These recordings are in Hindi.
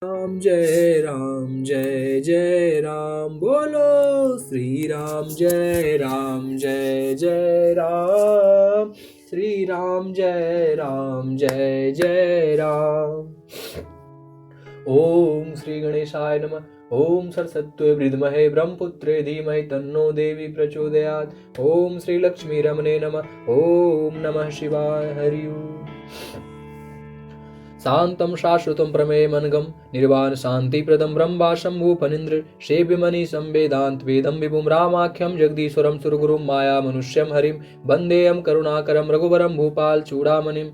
राम जय राम जय जय राम बोलो श्री राम जय जय राम श्री राम जय जय राम। ओम श्री गणेशाय नमः। ओम सरस्वत्यै विद्महे ब्रह्मपुत्रे धीमहि तन्नो देवी प्रचोदयात्। ओम श्री लक्ष्मी रमणे नमः। ओम नमः शिवाय। हरि ओम। शांतं शाश्वतं प्रमेयमनघं निर्वाण शांतिप्रदं ब्रह्मा शंभु फणीन्द्र सेव्यमनीषं वेदांत वेदं विभुं रामाख्यं जगदीश्वरं सुरगुरुं माया मनुष्यं हरिं वन्देऽहं करुणाकरं रघुवरं भूपाल चूड़ामणिं।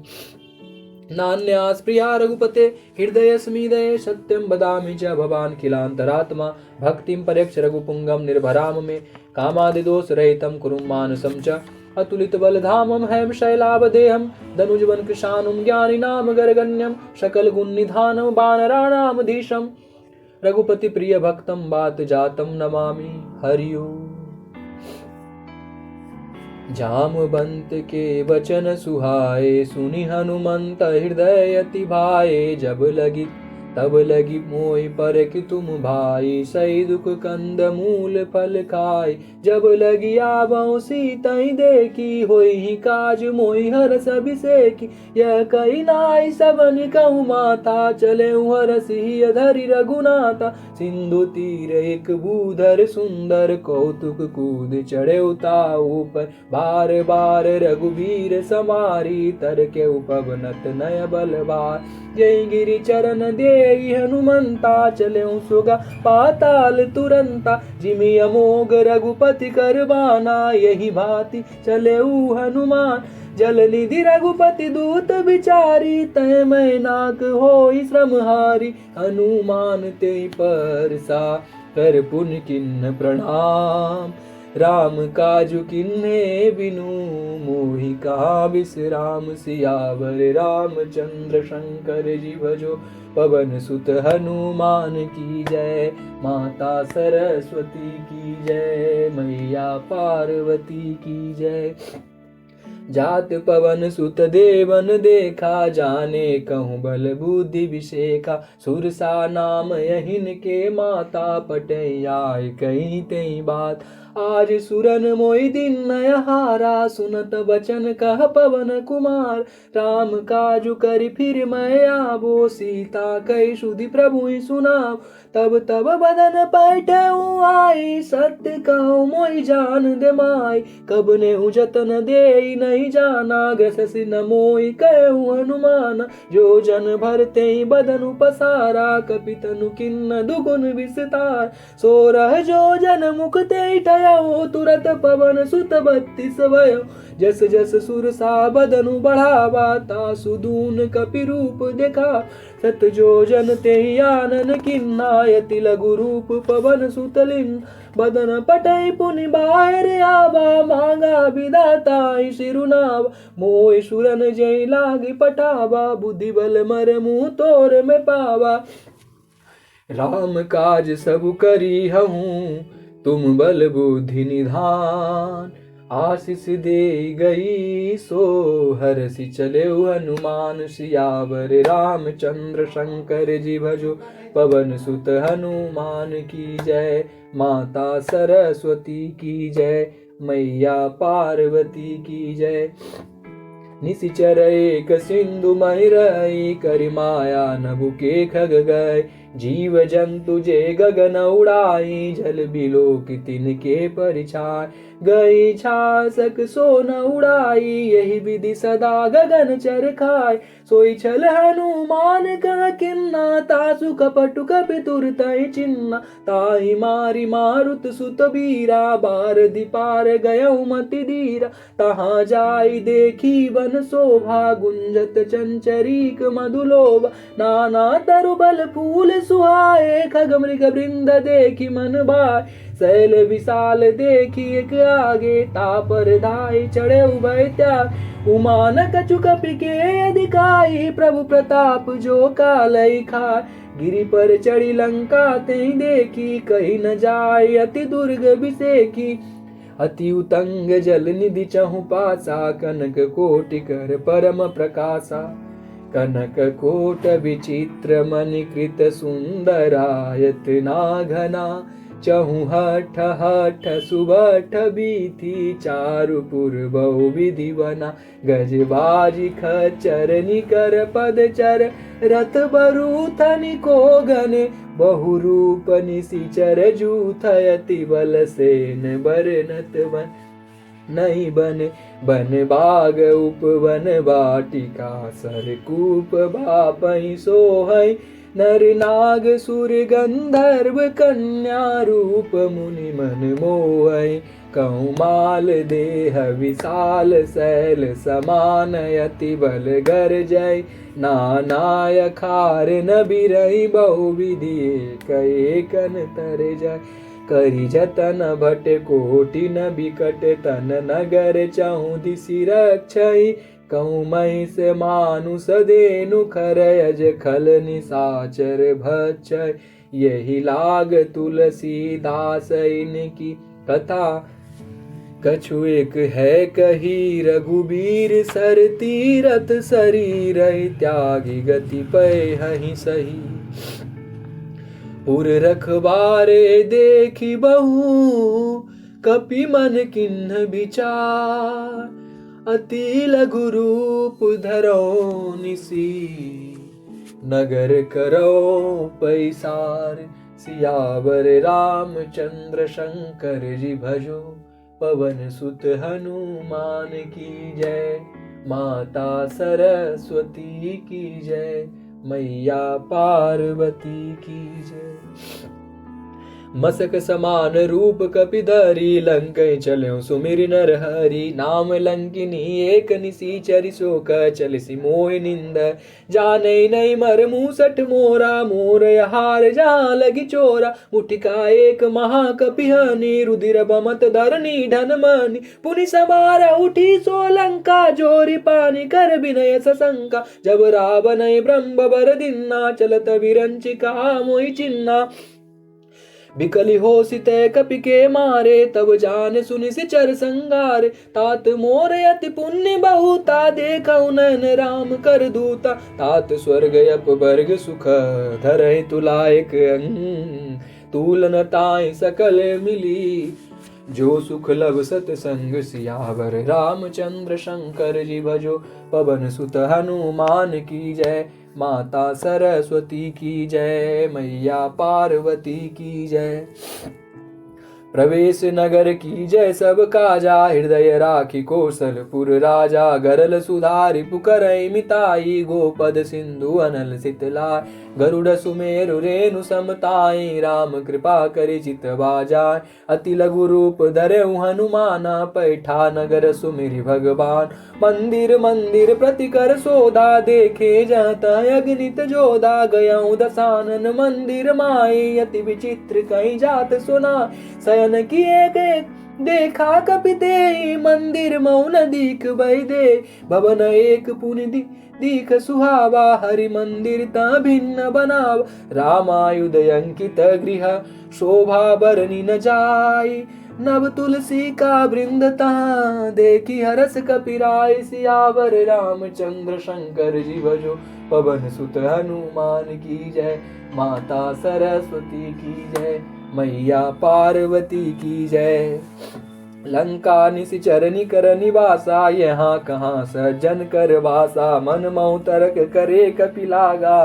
नान्यास्प्रिया रघुपते हृदयस्मिदये सत्यं वदामि च भवान् खिलान्तरात्मा भक्तिं पर्यक्ष रघुपुङ्गं निर्भराम मे कामादिदोषरहितं कुरु मानसं च अतुलित बलधामं हैम शैलावदेहं धनुजवन कृशानुं ज्ञानिनाम गरगण्यं सकल गुण निधानं वानराणामधीशं रघुपति प्रिय भक्तं बात जातं नमामि। हरि ओम। जामवंत के वचन सुहाए सुनि हनुमंत हृदय अति भाए। जब लगी तब लगी मोहि पर कि तुम भाई सही दुख कंद मूल फल खाए। जब लगी आवो सीतई देखी होई ही काज मोहि हरस अभिषेकी। यह कही नाई सबन कहूँ माता चले हरसि धरि रघुनाथा। सिंधु तीर एक बूधर सुंदर कौतुक कूद चढ़े उताऊ पर। बार बार रघुबीर समारी तर के उपवनत नय बलवार। जय गिरि चरण दे हनुमंता चले सुगा पाताल तुरंता। जिमि अमोघ रघुपति करबाना यही भांति चले हनुमान। जल निधि रघुपति दूत बिचारी तय मैं नाक होई श्रमहारी। हनुमान ते परसा कर पुन किन्न प्रणाम। राम काजु किन्हे बिनु मोहि कहा विश्राम। सियावर रामचंद्र शंकर जी भजो पवन सुत हनुमान की जय। माता सरस्वती की जय मैया पार्वती की जय। जात पवन सुत देवन देखा जाने कहूँ बल बुद्धि विषेखा। सुरसा नाम यहिन के माता पटैया कहीं तई बात। आज सुरन मोहि दिन नय हारा सुनत बचन कह पवन कुमार। राम काजु करि फिर मैं आबो सीता कहि सुधि प्रभु सुनाव। तब तब बदन पैठऊ आई सत्य कहो मोहि जान दे माई। कब नेहु जतन दे नहीं जाना गससि न मोहि कहूँ हनुमान। जो जन भरते बदनु पसारा कपितनु किन्न दुगुन विस्तार। सोरह जो जन मुख ते ठयो तुरत पवन सुत 32 भयो। जस जस सुरसा बदनु बढ़ावा ता सुदून कपि रूप देखा। सत जो जन ते आनन किन्ना यति लघु रूप पवन सुतलिन। बदन पटै पुनि बाहर आवा मांगा विधाताई सिरुनावा। मोहि सुरन जय लागी पटावा बुद्धि बल मर मुँह तोर में पावा। राम काज सब करी हूँ तुम बल बुद्धि निधान। आशीष दे गई सो हरसि चले हनुमान। सियावर रामचंद्र शंकर जी भजो पवन सुत हनुमान की जय। माता सरस्वती की जय मैया पार्वती की जय। निशिचर एक सिंधु महिरई करि माया नभु के खग गए। जीव जंतु जे गगन उड़ाई जल बिलो की तिनके परिछाय। गई छासक सो न उड़ाई यही विधि सदा गगन चर खाय। सोई छल हनुमान कह किन्ना तासु कपटु कपि तुरतै चिन्ना। ताहि मारी मारुत सुत बीरा बारधि पार गयउ मति धीरा। तहाँ जाई देखी वन शोभा गुंजत चंचरीक मधुलोभा। नाना तरु बल फूल सुहाए खग मृग वृंद देखी मन भाए। शैल विशाल देखी एक आगे तापर धाई चढ़े उभय त्याग। उमान कछु कपि के अधिकाई प्रभु प्रताप जो कालई खाय। गिरि पर चढ़ी लंका तें देखी कही न जाय अति दुर्ग विषेखी। अति उतंग जल निधि चहु पासा कनक कोटि कर परम प्रकाशा। कनक कोट विचित्र मणिकृत सुंदरायतना घना, चहु हठ हठ सुबठ बीथी चारुपुर बहु विधि बना। गजबाजी खच्चर निकर पदचर रथ बरूथनि को गने, बहु रूप निशिचर जूथयति बल सेन बरनत बन। नहीं बने बन बाग उपवन वाटिका, सरकूप बापहि सोहै। नर नाग सुर गंधर्व कन्या, रूप मुनि मन मोहै। कौमाल देह विशाल शैल समान, अति बल गरजै। नानाय खार न बिरहि बहु विधि, एक एकन तर जाय। करि जतन भट कोटि न बिकट, तन नगर चहु दिसि रक्षै। कहूँ महिष मानुष धेनु खरयज, खल निशाचर भक्षय। यही लाग तुलसीदास इनकी कथा, कछु एक है कही रघुबीर सर। तीरथ शरीर त्यागी गति पै सही, पुर रखबारे देखी बहु, कपि मन किन्ह विचार। अति लघु रूप धरो निसी, नगर करो पैसार। सियावर रामचंद्र शंकर जी भजो, पवन सुत हनुमान की जय। माता सरस्वती की जय, मैया पार्वती की जय। मसक समान रूप कपिधरी, लंकै चल्यों सुमिरि नर हरि। नाम लंकिनी एक निशिचरि, शोक चलिसि मोहि निंद। जानै नहीं मर मूसठ मोरा, मोर हार जहाँ लगी चोरा। मुठिका एक महाकपिहनि, रुधिर बमत धरनी ढन मनि। पुनि समार उठी सो लंका, जोरि पानी कर बिनय सशंका। जब रावण ब्रह्म बर दिन्ना, चलत विरंचिका मोहि चिन्ना। बिकलि होसि तै कपि के मारे, तब जान सुनि सिचर संगार। तात मोर अति पुण्य बहुता, देखऊ नयन राम कर दूता। तात स्वर्ग अपवर्ग सुख, धरहि तुलायक अंग। तूलन ताहि सकल मिली, जो सुख लब सतसंग। सियावर रामचंद्र शंकर जी भजो, पवन सुत हनुमान की जय। माता सरस्वती की जय, मैया पार्वती की जय। प्रवेश नगर की जय सब काजा, हृदय राखी कौशलपुर राजा। गरल सुधारि पुकरै मिताई, गोपद सिंधु अनल सितलाय। गरुड़ सुमेरु रेणु समताई, राम कृपा करि चितवा जाय। अति लघु रूप धरऊ हनुमाना, पैठा नगर सुमिरि भगवान। मंदिर मंदिर प्रति कर सोधा, देखे जहाँ अगणित जोधा। गयऊँ दसानन मंदिर माई, अति विचित्र कहीं जात सुना। शयन किए गए देखा कपि तेहि, मंदिर मौन दीख बहि दे। भवन एक पुनि दीख सुहावा, हरि मंदिर ता भिन्न बनावा। रामायुध अंकित गृह, शोभा बरनि न जाई। नव तुलसी का वृंद तहाँ, देखी हरस कपिराय। सियावर रामचंद्र शंकर जी भजो, पवन सुत हनुमान की जय। माता सरस्वती की जय, मैया पार्वती की जय। लंका निशिचर निकर निवासा, यहाँ कहाँ सज्जन कर वासा। मन मऊ तर्क करे कपि लागा,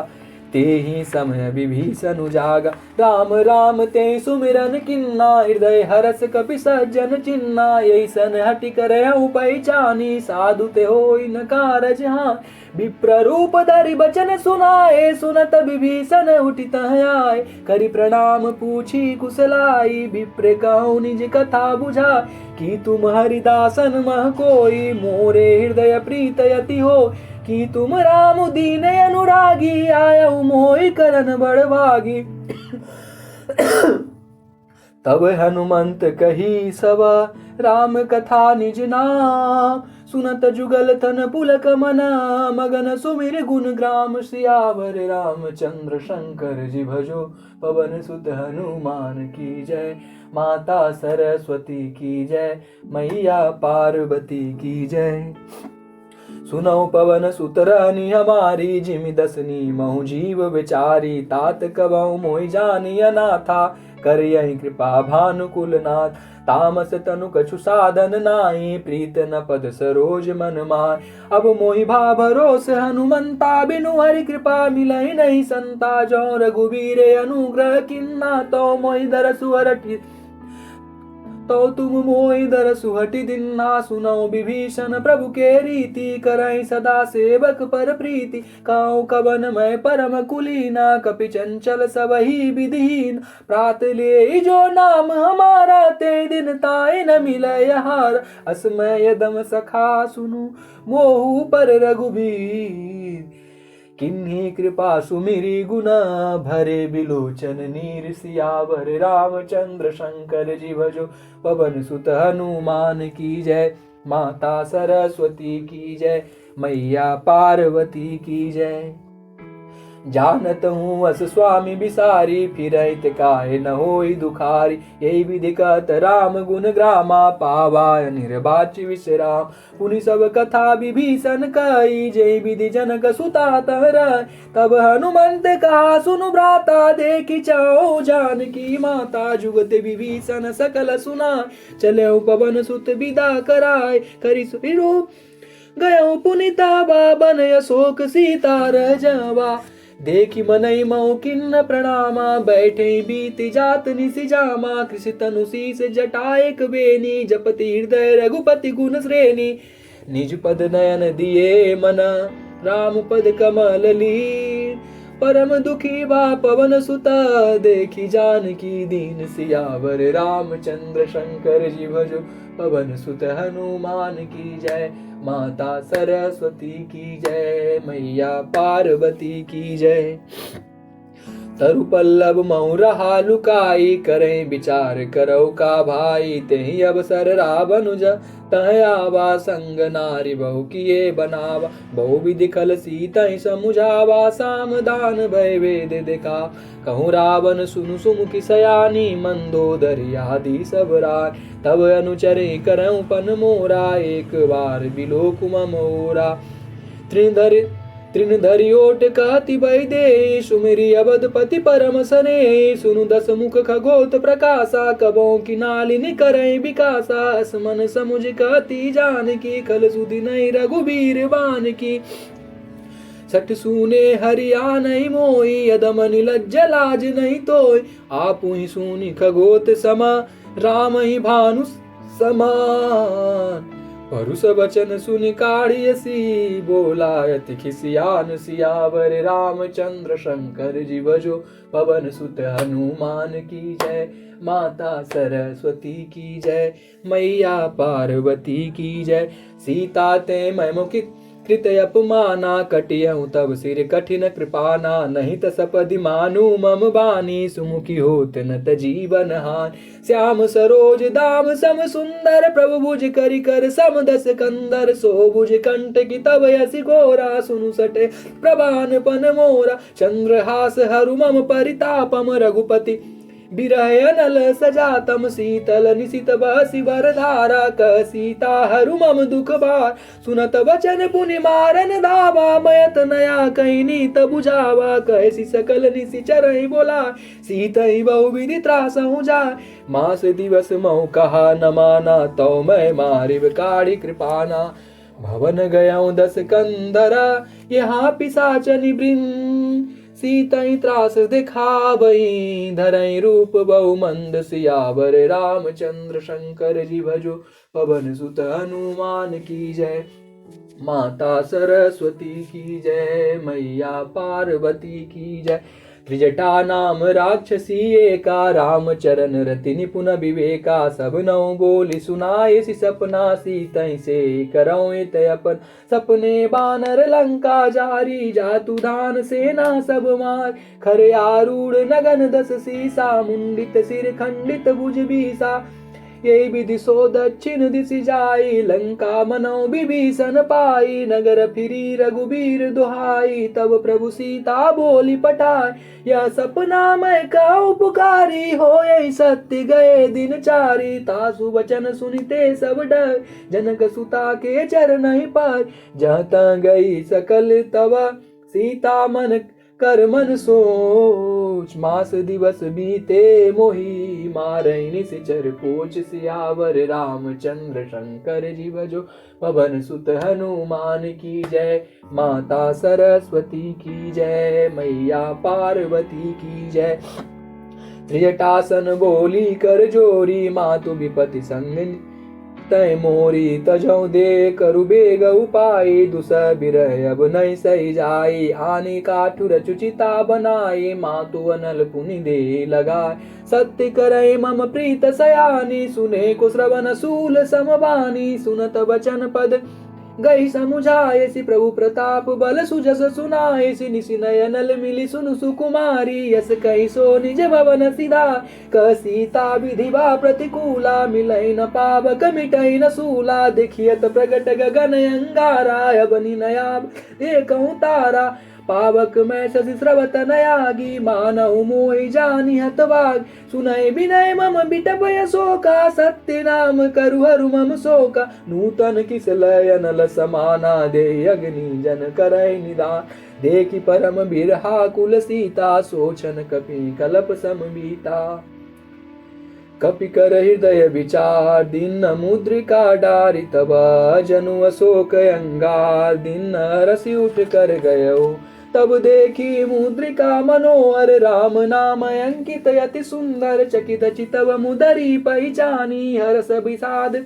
तेहि समय विभीषण उजागा। राम राम ते सुमिरन किन्ना, हृदय हरस कपि सज्जन चिन्ना। ऐसन हटि करहु पहिचानी, साधु ते होई न कारज हानि। विप्र रूप धरि बचन सुनाए, सुनत विभीषण उठि तह आए। करि प्रणाम पूछी कुशलाई, विप्र कहु निज कथा बुझाई। कि तुम हरिदासन मह कोई, मोरे हृदय प्रीत यति हो। कि तुम राम दीन अनुरागी, आयऊ मोहि करन बड़ भागी। तब हनुमंत कही सब, राम कथा निज नाम। सुनत जुगल तन पुलक मना, मगन सुमिर गुण ग्राम। सियावर रामचंद्र शंकर जी भजो, पवन सुत हनुमान की जय। माता सरस्वती की जय, मैया पार्वती की जय। सुनौ पवन सुत रहनी हमारी, जिमि दसनी महु जीव बिचारी। तात कबहु मोहि जानी अनाथा, करियहि कृपा भानुकुल नाथ। तामस तनु कछु साधन नाहि, प्रीत न पद सरोज मन माय। अब मोहि भा भरोस हनुमंता, बिनु हरि कृपा मिलहि नहीं संता। जो रघुबीर अनुग्रह किन्ना, तो मोहि दरसु हरटि तो तुम मोहि दरसु हटि दिन्ना। सुनौ विभीषण प्रभु के रीति, करहि सदा सेवक पर प्रीति। काहू कवन मैं परम कुलीना, कपि चंचल सबहि विधिहीन। प्रात ले जो नाम हमारा, ते दिन ताय न मिलय हार। असमय यदम सखा सुनु, मोहु पर रघुबीर। किन्ही कृपा सुमिरी गुना, भरे बिलोचन नीर। सियावर रामचंद्र शंकर जी भजो, पवन सुत हनुमान की जय। माता सरस्वती की जय, मैया पार्वती की जय। जानत हूँ अस स्वामी बिसारी, फिरहित काहे न होई दुखारी। यही विधि कहत राम गुण ग्रामा, पावा निर्बाच विश्राम। पुनि सब कथा विभीषण कही, जय विधि जनक सुता तह रही। तब हनुमंत कहा सुनु भ्राता, देखि चाओ जानकी माता। जुगत विभीषण सकल सुना, चले पवन सुत विदा कराय। करि सुरो गयो पुनिता, बन अशोक सीता रजवा। देखि मनई मऊ किन्न प्रणामा, बैठे बीत जात निसि जामा। कृषि तनु शीस जटा एक बेनी, जपति हृदय रघुपति गुण श्रेणी। निज पद नयन दिए मना, राम पद कमल लीन। परम दुखी बा पवन सुता, देखि जानकी दीन। सियावर रामचंद्र शंकर जी भजो, पवन सुत हनुमान की जय। माता सरस्वती की जय, मैया पार्वती की जय। तरु पल्लव मऊ रहा लुकाई, करें विचार करौ का भाई। तेहि अवसर रावण तह आवा, संग नारी बहु किए बनावा। बहु विधि खल सीतहि समुझावा, सामदान भय वेद देखा। कहूँ रावण सुनु सुमुखि सयानी, मंदोदरी आदि सब राय। तब अनुचरे करऊँ पन मोरा, एक बार बिलोकुम मोरा। तृणधरि ओट कहति बहि, सुमिरि अवधपति परम सने। सुनु दस मुख खगोत प्रकाशा, कबों की नालिनी करई विकासा। असमन समुझ कहति जानकी, खल सुधि नहीं रघुबीर बान की। सठ सूने हरिया नहीं मोई, यदम निलज्ज लाज नहीं तोय। आपु ही सूनि खगोत समा, राम ही भानु समान। परुष वचन सुनि काढ़ियसी, बोलायति खिसियान। सियावर रामचंद्र शंकर जी भजो, पवन सुत हनुमान की जय। माता सरस्वती की जय, मैया पार्वती की जय। सीता ते मैमुखित कृत अपमाना, कटियहु तब सिर कठिन कृपाना। नहीं त सपदि मानु मम बानी, सुमुखी होत न त जीवन हान। श्याम सरोज दाम सम सुंदर, प्रभु भुज करि कर सम दस कंदर। सो भुज कंठ की तब यसी घोरा, सुनु सटे प्रभान पन मोरा। चंद्रहास हरु मम परितापम, रघुपति बिरह अनल सजातम। शीतल निशित बसी वरधारा, कह सीता हरु मम दुख भार। सुनत वचन पुनि मारन धावा, मयत नया कहीं नीत बुझावा। कैसी सकल निशि चरहि बोला, सीतहि बहु विधि त्रासहु जाय। मास दिवस महु कहा न माना, तो मैं मारिब काढ़ी कृपाना। भवन गयऊँ दस कंदरा, यहाँ पिशाचनि वृंद। सीतहि त्रास दिखावई, धरई रूप बहु मंद। सियावर रामचंद्र शंकर जी भजो, पवन सुत हनुमान की जय। माता सरस्वती की जय, मैया पार्वती की जय। त्रिजटा नाम राक्षसी एका, राम चरण रति निपुण विवेका। सब नौ बोली सुनाए सि सपना, सीतहि से करऊँ तयपन। सपने बानर लंका जारी, जातु धान सेना सब मार। खर आरूढ़ नगन दस सीसा, मुंडित सिर खंडित भुज बीसा। यही विधि सो दक्षिण दिशि जाई, लंका मनो विभीषण पाई, नगर फिरी रघुबीर दुहाई, तब प्रभु सीता बोली पठाई, यह सपना मैं कहूँ पुकारी, हो यही सत्य गए दिन चारी, तासु वचन सुनते सब डर, जनक सुता के चरण पर, जहाँ तहाँ गई सकल तब सीता मन कर मन सोच, मास दिवस बीते मोही, मारई निशिचर पोच, सियावर रामचंद्र शंकर जी भजो, पवन सुत हनुमान की जय, माता सरस्वती की जय, मैया पार्वती की जय। त्रिजटासन बोली कर जोरी, मातु विपति संग तय मोरी, तजौ दे करु बेग उपाय, दुसह बिरह अब नहीं सही जाई, आने काठुर चुचिता बनाई, मातु अनल पुनि दे लगाय, सत्य करे मम प्रीत सयानी, सुने को श्रवण सूल समबानी, सुनत वचन पद गई समुझाए, सि प्रभु प्रताप बल सुजस सुनाए, सि निशि नयनल मिली सुनु सुकुमारी, यस कही सो निज भवन सिधा, क सीता विधिवा प्रतिकूला, मिलई न पावक मिटई न सूला, देखियत प्रगट गगन अंगारा, अबनि नयाब देखऊँ तारा, पावक मैं शशि स्रवत नयागी, मानहु मोहि जानि हतवाग, सुनय विनय मम बिटपय शोका, सत्य नाम करु हरु मम शोका, नूतन किस लय अनल समाना, दे अग्नि जन करय निदान, देखि परम बिरहा कुल सीता, सोचन कपि कलप समबीता, कपि कर हृदय विचार, दीन मुद्रिका डारि तब, जनु अशोक अंगार, दीन रसि उठ कर गयो, तब देखी मुद्रिका मनोहर, राम नाम अंकित अति सुंदर, चकित चितव मुदरी पहचानी, हरस विषाद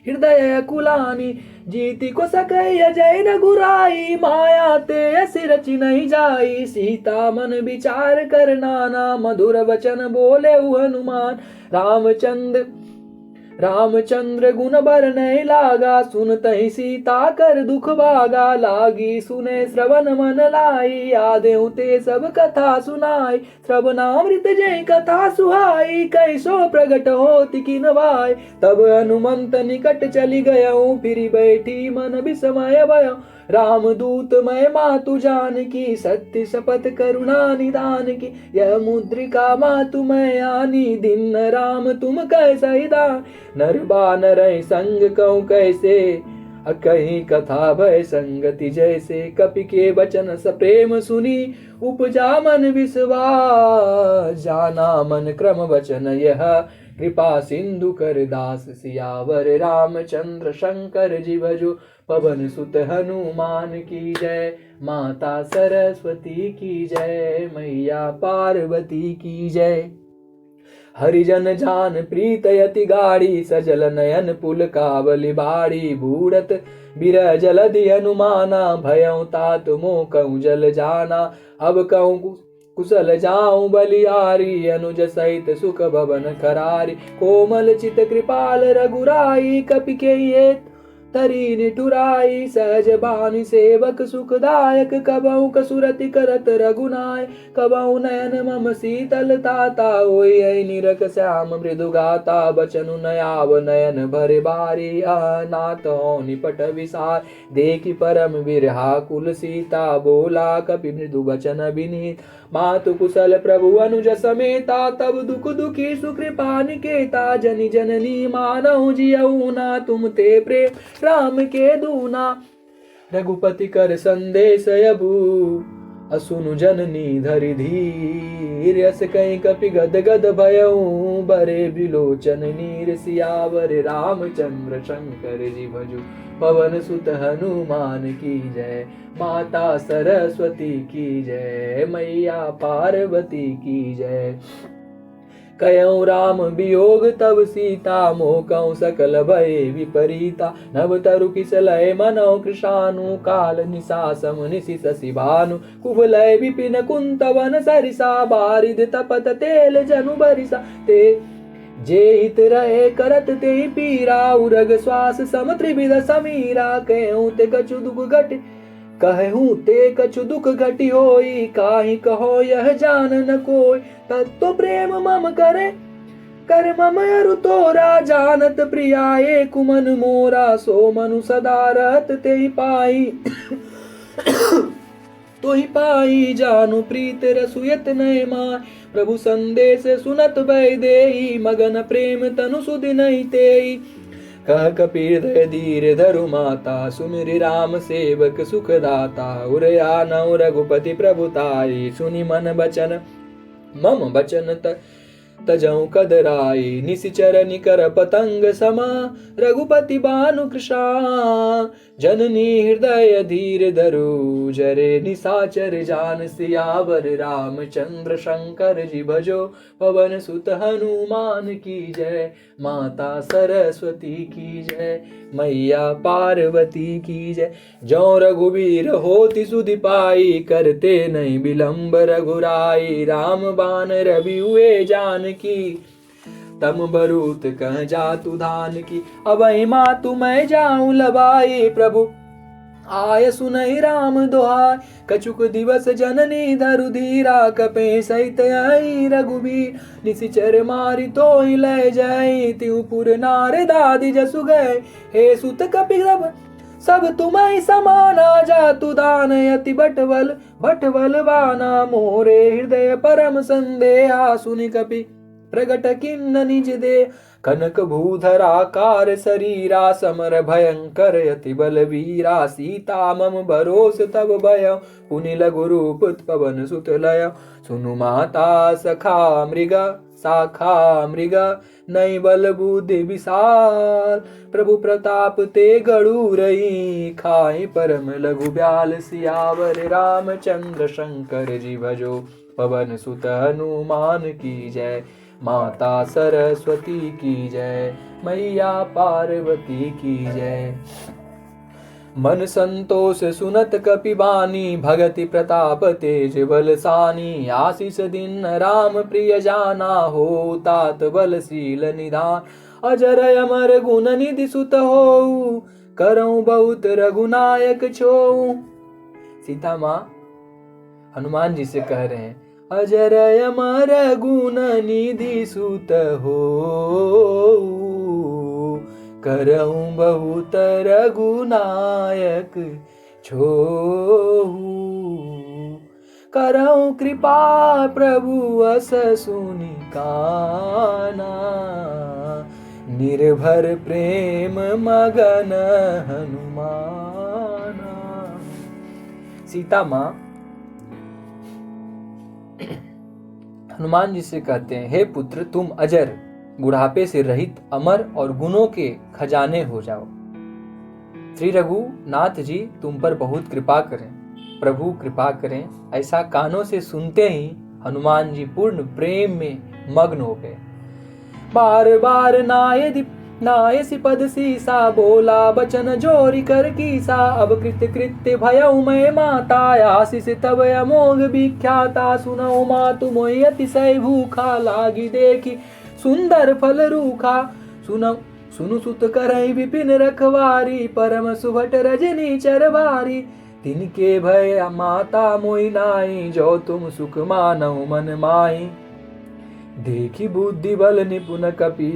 हृदय कुलानी, जीति को सकई अजय रघुराई, माया ते असि रचि नहीं जाई, सीता मन विचार कर नाना, मधुर वचन बोले हनुमान, रामचंद्र गुण बरनय लागा, सुनतहि सीता कर दुख भागा, लागी सुने श्रवण मन लाई, आदेउ ते सब कथा सुनाई, श्रवणामृत जय कथा सुहाई, कैसो प्रगट होति किन भाई, तब हनुमंत निकट चली गयऊँ, फिर बैठी मन विस्मय भयऊँ, रामदूत मैं मातु जानकी, सत्य शपथ करुणा निदान की, यह मुद्रिका मातु मैं आनी, दिन राम तुम कैसे दान, नर बानर संग कहूँ कैसे, कहीं कथा भय संगति जैसे, कपि के वचन सप्रेम सुनी, उपजा मन विश्वास, जाना मन क्रम वचन यह, कृपा सिंधु कर दास, सियावर रामचंद्र शंकर जी भजो, पवन सुत हनुमान की जय, माता सरस्वती की जय, मैया पार्वती की जय। हरिजन जान प्रीत यति गाड़ी, सजल नयन पुल कावली बाड़ी, बूढ़त बिरह जलधि हनुमाना, भयउ तात मोह कहूँ जल जाना, अब कहूँ कुशल जाऊं बलियारी, अनुज सहित सुख भवन करारी, कोमल चित कृपाल रघुराई, कपि के तरी निठुराई, सहज बानी सेवक सुखदायक, कबहु कसुरति करत रघुनाय, कबहु नयन मम शीतल ताता, होय निरख श्याम मृदु गाता, बचनु नयाव नयन भरे बारी, अनाथ हो निपट विसार, देखि परम बिरहा कुल सीता, बोला कपि मृदु वचन विनीत, मातु कुशल प्रभु अनुज समेता, तब दुख दुखी सुकृपा निकेता, जनि जननी मानहु जियऊ ना, तुम ते प्रेम राम के दूना, रघुपति कर संदेश अबू, असुनु जननी धरि धीर, यस कहीं कपि गद गद भयऊ, बरे बिलोचन नीर, सियावर रामचंद्र शंकर जी भजो, पवन सुत हनुमान की जय, माता सरस्वती की जय, मैया पार्वती की जय। कयऊँ राम वियोग तब सीता, मोह कहूँ सकल भय विपरीता, नभ तरु किसलय मनौ कृशानु, काल निशा सम निशि शशि भानु, कुवलय विपिन कुंत वन सरिसा, बारिद तपत तेल जनु बरिसा, ते जे हित रहे करत ते पीरा, उरग श्वास सम त्रिविध समीरा, कहूँ ते कछु दुख घटी होई, काहि कहो यह जान न कोई, तत्व प्रेम मम करे कर मम अरु तोरा जानत प्रियाए कुमन मोरा सो मनु सदा रहत तेहि पाई तोहि पाई जानु प्रीत रसुयत नय माय प्रभु संदेश सुनत भय देई मगन प्रेम तनु सुधि नहीं तेई कह कपीर धीर धरु माता सुमिरि राम सेवक सुखदाता उरया नौ रघुपति प्रभुताई सुनि मन बचन मम बचन तजऊ कदराई निशिचर निकर पतंग समा रघुपति बानु कृषा जननी हृदय धीर धरु जरे निसाचर जान सियावर रामचंद्र शंकर जी भजो पवन सुत हनुमान की जय माता सरस्वती की जय मैया पार्वती की जय। जो रघुवीर होति सुधि पाई करते नहीं विलंब रघुराई राम बान रवि हुए जान की तम बरूत कह जातु धान की अबहि मातु मैं जाऊं लबाई प्रभु आय सुनहि राम दोहाय कछुक दिवस जननी धरु धीरा कपे सहित आई रघुबीर निशिचर मारि तोहि लय जाई त्युपुर नार दादि जसु गए हे सुत कपि सब तुम्हें समाना जातु दान यति बटवल बाना मोरे हृदय परम संदेहा सुनि कपि प्रगट किन्न निज दे कनक भूधराकार शरीरा समर भयंकर यति बलवीरा सीता मम भरोस तब भय पुनि लघु रूप पवन सुत लय सुनु माता सखा मृगा शाखा मृगा नई बल बुद्धि विशाल प्रभु प्रताप ते गड़ू रही खाई परम लघु ब्याल सियावर रामचंद्र शंकर जी भजो पवन सुत हनुमान की जय माता सरस्वती की जय मैया पार्वती की जय। मन संतोष सुनत कपिबानी भगति प्रताप तेज बलसानी आशीष दिन राम प्रिय जाना हो तात बलशील निधान अजर अमर गुण निधि सुत हो करऊं बहुत रघुनायक छो। सीता माँ हनुमान जी से कह रहे हैं अजर अमर गुण निधि सुत हो करऊं बहुत रघुनायक छोहू करऊं कृपा प्रभु अस सुनि काना निर्भर प्रेम मगन हनुमाना। सीता माँ हनुमान जी से कहते हैं हे पुत्र तुम अजर बुढ़ापे से रहित अमर और गुणों के खजाने हो जाओ। श्री रघुनाथ जी तुम पर बहुत कृपा करें प्रभु कृपा करें। ऐसा कानों से सुनते ही हनुमान जी पूर्ण प्रेम में मग्न हो गए। बार बार नाय सिपद सीसा बोला बचन जोरी कर कीसा अब कृत्य भयउ मैं माता आशीष तब अमोघ विख्याता सुनऊ मातु मोहि अतिशय भूखा लागी देखी सुंदर फल रूखा सुनु सुत करई विपिन रखवारी परम सुभट रजनी चरवारी तिनके भय माता मोहि नाई जो तुम सुख मानऊ मन माई देखी बुद्धि बल निपुण कपि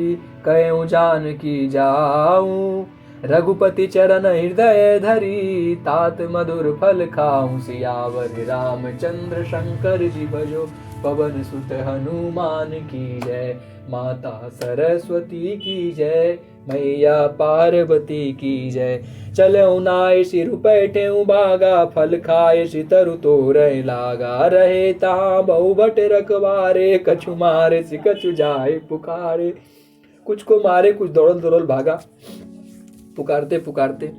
कयऊ जान की जाऊं रघुपति चरण हृदय धरी तात मधुर फल खाऊं सियावर रामचंद्र शंकर जी भजो पवन सुत हनुमान की जय माता सरस्वती की जय मैया पार्वती की जय। चलऊ नाय सिर पैठेऊ बागा फल खाए सितरु तोरय लागा रहे ता बहु बट रखवारे कछु मारे सि कछु जाए पुकारे। कुछ को मारे कुछ दौड़ल दौड़ल भागा पुकारते पुकारते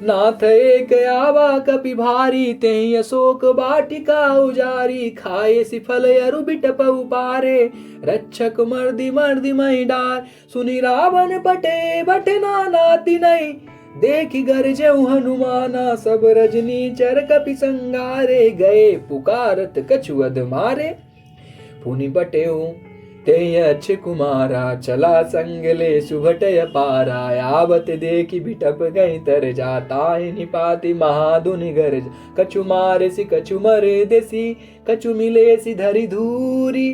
नाथ एक आवा कपि भारी तेहि अशोक बाटिका उजारी खाए सिफल अरु बिटप उपारे रक्षक मर्दि मर्दि मही डार सुनि रावण पटे बटे नाती नहीं देखि गरजेऊ हनुमाना सब रजनी चर कपि संगारे गए पुकारत कछु अध मारे पुनि बटेऊ ते अच्छ कुमारा चला संगले सुभटय पारा आवत देखी बिटप गई तर जाता निपाति महाधुनि गरज कछु मारे सि कछु मरे देसी कछु मिले सि धरि धूरी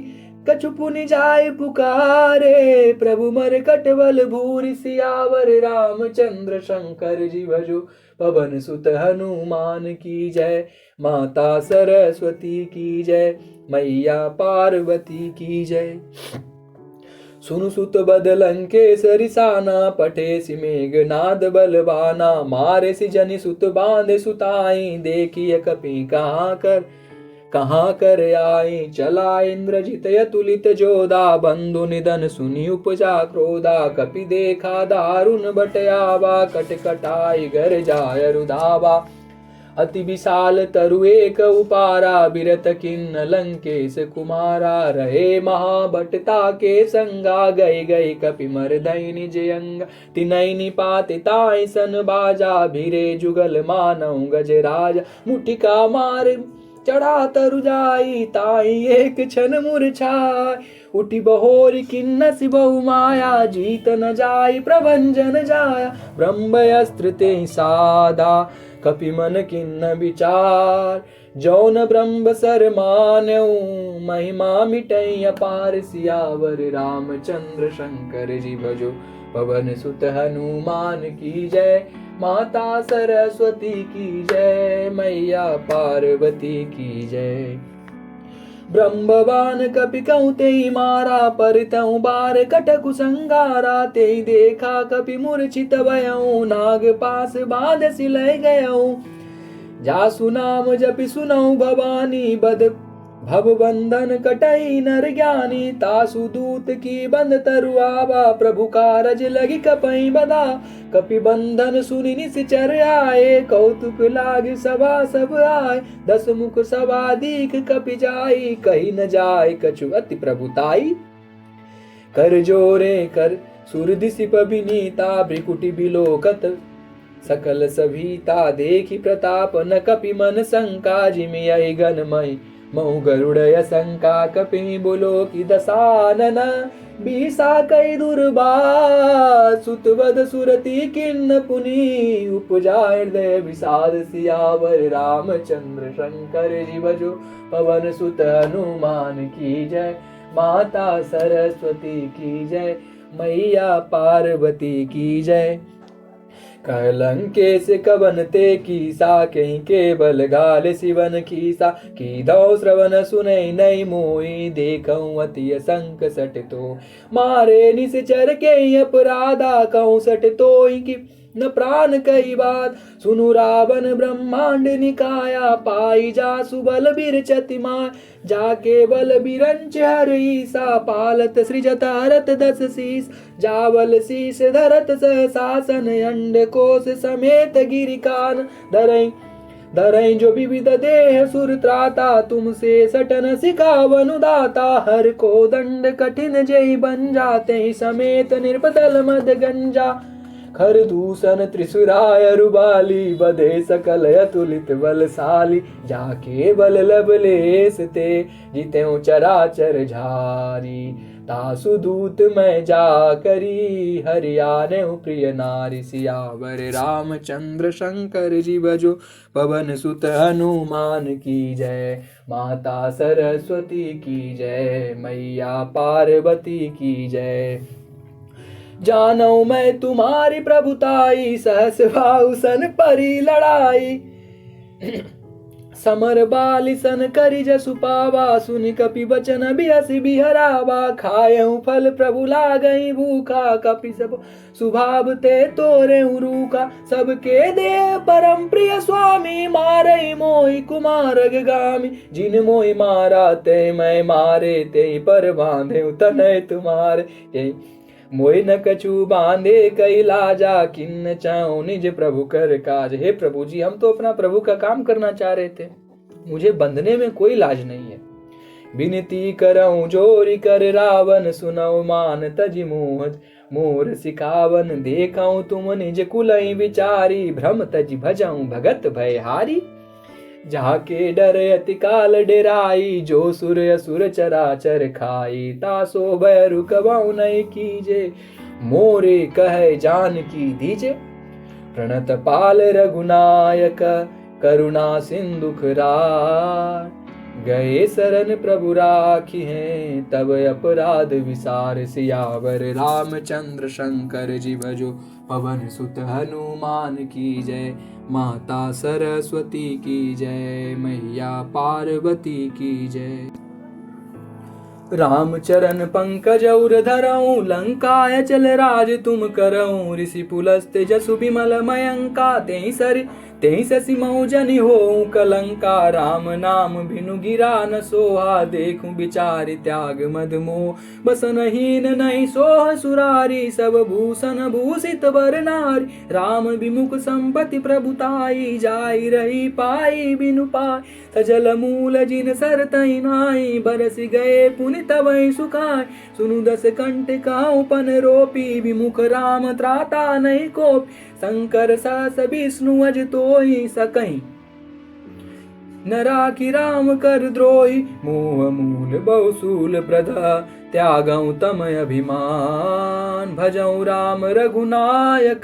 कछु पुनि जाय पुकारे। प्रभु मरकट बल भूरि सियावर रामचंद्र शंकर जी भजो। पवन सुत हनुमान की जय। माता सरस्वती की जय। मैया पार्वती की जय। सुनु सुत बद लंकेसरि साना। पठे सि मेघनाद बलवाना। मारे सि जनि सुत बांधे सुताई। देखिय कपि कहाँ कर आई। चला इंद्रजित अतुलित जोधा। बंधु निधन सुनि उपजा क्रोधा। कपि देखा दारुण बट आवा। कटकटाई घर जाय रुधावा। अति विशाल तरु एक उपारा। बिरत किन्न लंकेश कुमारा। रहे महाभटता के संगा। गई गई कपि मर्दई निज अंग। तिनहि निपाति ताहि सन बाजा। भिरे जुगल मानव गजराज। मुटिका मार चढ़ा तरु जाई। ताहि एक क्षण मूर्छाई। उठी बहोरी किन्नस बहु माया। जीत न जाई प्रभंजन जाया। ब्रह्मस्त्र तेहि साधा। कपि मन किन्न विचार। जौन ब्रह्म सर मान्यऊ। महिमा मिटई अपार। सियावर रामचंद्र शंकर जी भजो। पवन सुत हनुमान की जय। माता सरस्वती की जय। मैया पार्वती की जय। ब्रह्मवान कपि कहूँ तेहि मारा। पर तहु बार कटकु संगारा। तेहि देखा कपि मूर्छित भयऊ। नाग पास बाँध सिलय गयऊ। जासु नाम जपि सुनऊ भवानी। भव बंधन कटई नर ज्ञानी। तासु दूत की बंद तरु आवा। प्रभु कारज लगी कपई बधा। कपि बंधन सुनि निश्चर आए। कौतुक लाग सभा सब आए। 10 मुख सभा दीख कपि जाई। कही न जाय कछु अति प्रभुताई। कर जोरे कर सुर दिसिप विनीता। भ्रिकुटि बिलोकत सकल सभीता। देखि प्रताप न कपि मन शंका। जिमि आई गणमय महु गरुड़य शंका। कपि बोलो की दसानन। बीसा कई दुर्बार। सुतवद सुरति किन्न पुनि। उपजा हृदय विषाद। सियावर रामचंद्र शंकर जी भजो। पवन सुत हनुमान की जय। माता सरस्वती की जय। मैया पार्वती की जय। कह लंकेश कवन ते कीसा। कहीं केवल गाल सिवन खीसा। कीधौ श्रवण सुनई नहीं मोई। देखऊं अति असंक सट तो। मारे निश्चर के अपराधा। कहूँ सट तोई की न प्राण कई बात। सुनु रावण ब्रह्मांड निकाया। पाई जासु बल बिरचति माय। जाके बल बिरंच हर ईसा। पालत सृजत हरत 10 शीस। जावल शीस धरत सहसासन। अंड कोश समेत गिरिकान। धरई जो विविध देह सुर त्राता। तुमसे सटन सिखावनु दाता। हर को दंड कठिन जय बन जाते। समेत निर्पतल मद गंजा। खर दूषण त्रिशुराय रुबाली। बधे सकल अतुलित बलशाली। जाके बल लबलेस ते। जितेऊ चराचर झारी। तासु दूत मैं जा करी। हरियाने प्रिय नारी। सियावर रामचंद्र शंकर जी भजो। पवन सुत हनुमान की जय। माता सरस्वती की जय। मैया पार्वती की जय। जानऊ मैं तुम्हारी प्रभुताई। सहस भाव सन परी लड़ाई। समर बाली सन करी जसु पावा। सुनि कपि बचन बिहसि बिहरावा। खायऊ फल प्रभु लागई भूखा। कपि सब सुभाव ते तोरे रूखा। सबके देव परम प्रिय स्वामी। मारई मोहि कुमारग गामी। जिन मोहि मारा ते मैं मारे। ते पर बांधे तनय तुम्हारे। मोहि न कछु बांधे कई लाजा। किन्न चाहूं निज प्रभु कर काज। हे प्रभु जी, हम तो अपना प्रभु का काम करना चाह रहे थे। मुझे बंधने में कोई लाज नहीं है। विनती करऊं जोरी कर रावण। सुनऊ मान तज मोर सिखावन। देखऊं तुम निज कुलई विचारी। भ्रम तज भजऊं भगत भयहारी। जाके डर अति काल डेराई। जो सुर असुर चराचर खाई। तासो भय रुकवाऊ नहीं कीजे। मोरे कहे जान की दीजे। प्रणत पाल रघुनायक। करुणा सिंधु खराय। गए शरण प्रभु राखी हैं, तब अपराध विसार सियावर रामचंद्र शंकर जी भजो। पवन सुत हनुमान की जय, माता सरस्वती की जय, मैया पार्वती की जय। राम चरण पंकज उर धरऊं, लंकाय चल राज तुम करऊं। ऋषि पुलस्त्य जसु बिमल मयंका, तेहि शशि मौजनि होऊं कलंका। राम नाम बिनु गिरा न सोहा, देखूं विचार त्याग मद मोह। बसनहीन नहीं सोह सुरारी, सब भूषण भूषित बर नारी। राम विमुख संपत्ति प्रभुताई, जाई रही पाई बिनु पाई। सजल मूल जिन सर तहि नाई, बरसि गए पुनि तबहि सुखाई। सुनु दस कंठ कहूँ पन रोपी, विमुख राम त्राता नहीं कोपी। शंकर सहस विष्णु अज तोहि, सकहि न राखी राम कर द्रोही। मोह मूल बहुसूल प्रधा, त्यागऊं तम अभिमान। भजऊं राम रघुनायक,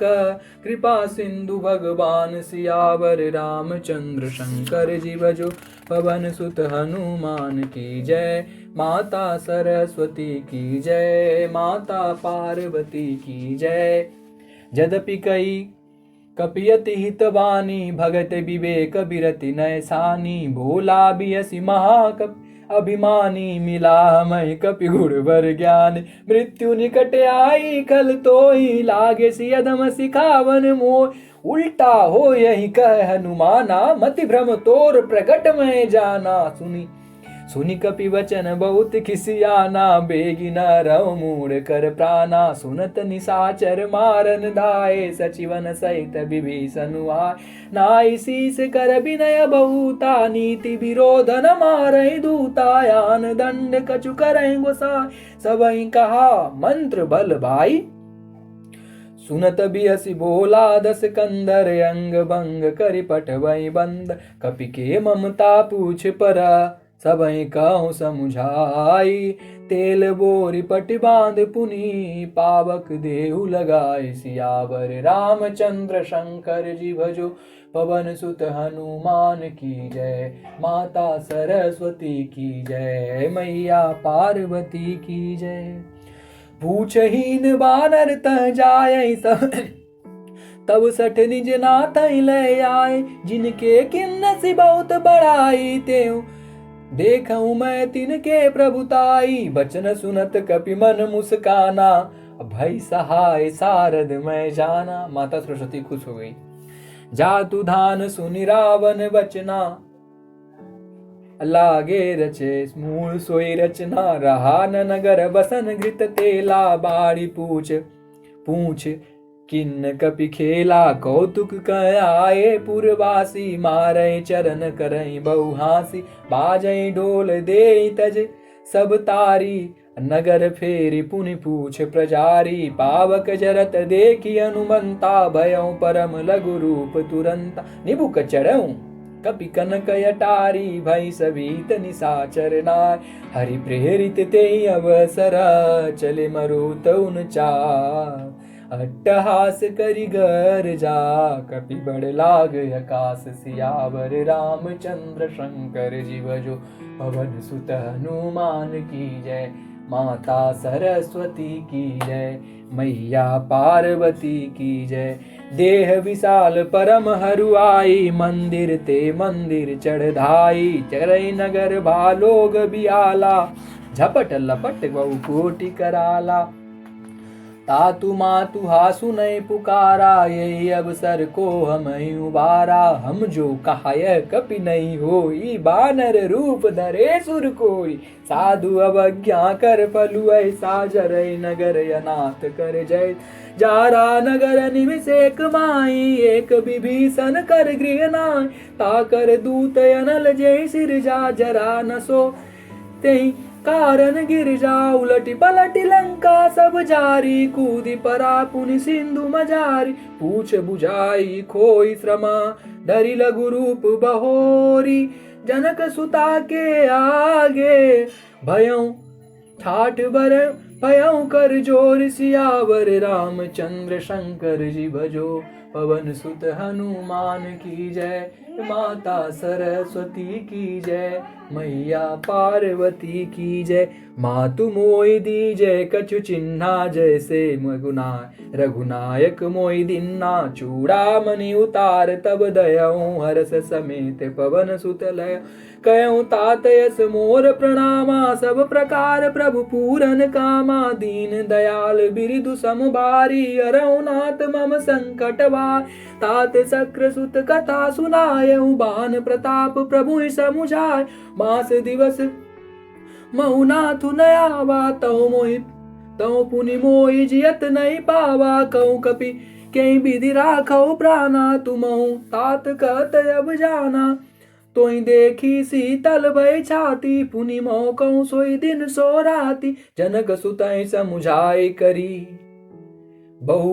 कृपा सिंधु भगवान। सियावर रामचंद्र शंकर जी भजो। पवन सुत हनुमान की जय, माता सरस्वती की जय, माता पार्वती की जय। यद्यपि कई कपियति हितवानी, भगत विवेक बिरति नयसानी। भोला बियसि महाकपि अभिमानी, मिला मैं कपि गुण वर ज्ञान। मृत्यु निकट आई खल तोहि, लागे सियदम सिखावन मोह। उल्टा हो यही कह हनुमाना, मति भ्रम तोर प्रगट में जाना। सुनि कपि वचन बहुत खिसियाना, बेगी न रहो मूढ़ कर प्राणा। सुनत निशाचर मारन धाये, सचिवन सहित विभीषण आए। नाई शीस कर विनय बहुता, नीति विरोध न मारहि दूता। यान दंड कछु करहि गोसाई, सबहि कहा मंत्र बल भाई। सुनत बियसि बोला दस कंदर, अंग भंग करि पठवहि बंद। कपि के ममता पूछ परा, सबहि कहूँ समुझाई। तेल बोरी पटि बांध पुनि, पावक देहु लगाए। सियावर रामचंद्र शंकर जी भजो। पवन सुत हनुमान की जय, माता सरस्वती की जय, मैया पार्वती की जय। पूछहीन बानर तह जाय, तब सठ निज नाथ ले आए। जिनके किन्नसी बहुत बड़ाई, त्यों देखऊं मैं तिनके प्रभुताई। बचन सुनत कपि मन मुस्काना, भई सहाय सारद मैं जाना। माता सरस्वती खुश हो गई। जातु धान सुनि रावण बचना, लागे रचे मूल सोई रचना। रहा न नगर बसन घृत तेला, बाड़ी पूछ किन्न कपि खेला। कौतुक कह आए पुरवासी, मारे चरण करई बहु हासी। बाजई ढोल दे तज सब तारी, नगर फेरी पुनि पूछ प्रजारी। पावक जरत देखी हनुमंता, भयउ परम लघु रूप तुरंता। निबुक चढ़ऊं कपि कनक अटारी, भई सभीत निशाचर नाय। हरि प्रेरित तेहि अवसरा, चले मरुत उन चार। अट्टहास करि गर्जा, कपि बड़ लाग आकाश। सियावर रामचंद्र शंकर जी भजो। पवन सुत हनुमान की जय, माता सरस्वती की जय, मैया पार्वती की जय। देह विशाल परम हरुआई, मंदिर ते मंदिर चढ़ाई। चरई नगर भालोग बियाला, झपट लपट बहु कोटि कराला। तातु मातु हासु नहीं पुकारा, यही अवसर को हम उबारा। हम जो कहाय कपि नहीं होई, बानर रूप धरे सुर कोई। साधु अवज्ञा कर फलु ऐसा, जरई नगर अनाथ कर जय। जारा नगर निमिष एक माई, एक विभीषण कर गृह नाई। ताकर दूत अनल जय सिर जा, जरा न सो तेहि कारण गिर जा। उलटी पलटी लंका सब जारी, कूदी परा पुनि सिंधु मजारी। पूछ बुझाई खोई श्रमा, धरि लघु रूप बहोरी। जनक सुता के आगे, भयउ ठाठ बर भयउ कर जोर। सियावर रामचंद्र शंकर जी भजो। पवन सुत हनुमान की जय, माता सरस्वती की जय, मैया पार्वती की जय। मातु मोहि दीजय कछु चिन्हा, जैसे रघुनायक मोहि दिन्ना। चूड़ामणि उतार तब दयऊँ, हरस समेत पवन सुत लय। कहऊँ तात यस मोर प्रणामा, सब प्रकार प्रभु पूरन कामा। दीन दयाल बिरदु समबारी, हरऊ नाथ मम संकट भार। तात शक्र सुत कथा सुनायऊँ, बान प्रताप प्रभु समुझाय। मास दिवस महु नाथु नयावा, तौ पुनि मोहि जियत नहीं पावा। कहूँ कपि कहीं विधि राखौ प्राणा, तुमहु तात कहत अब जाना। तोहि देखी शीतल भय छाती, पुनि मोह कहूँ सोई दिन सो राती। जनक सुतहि समुझाई करी बहु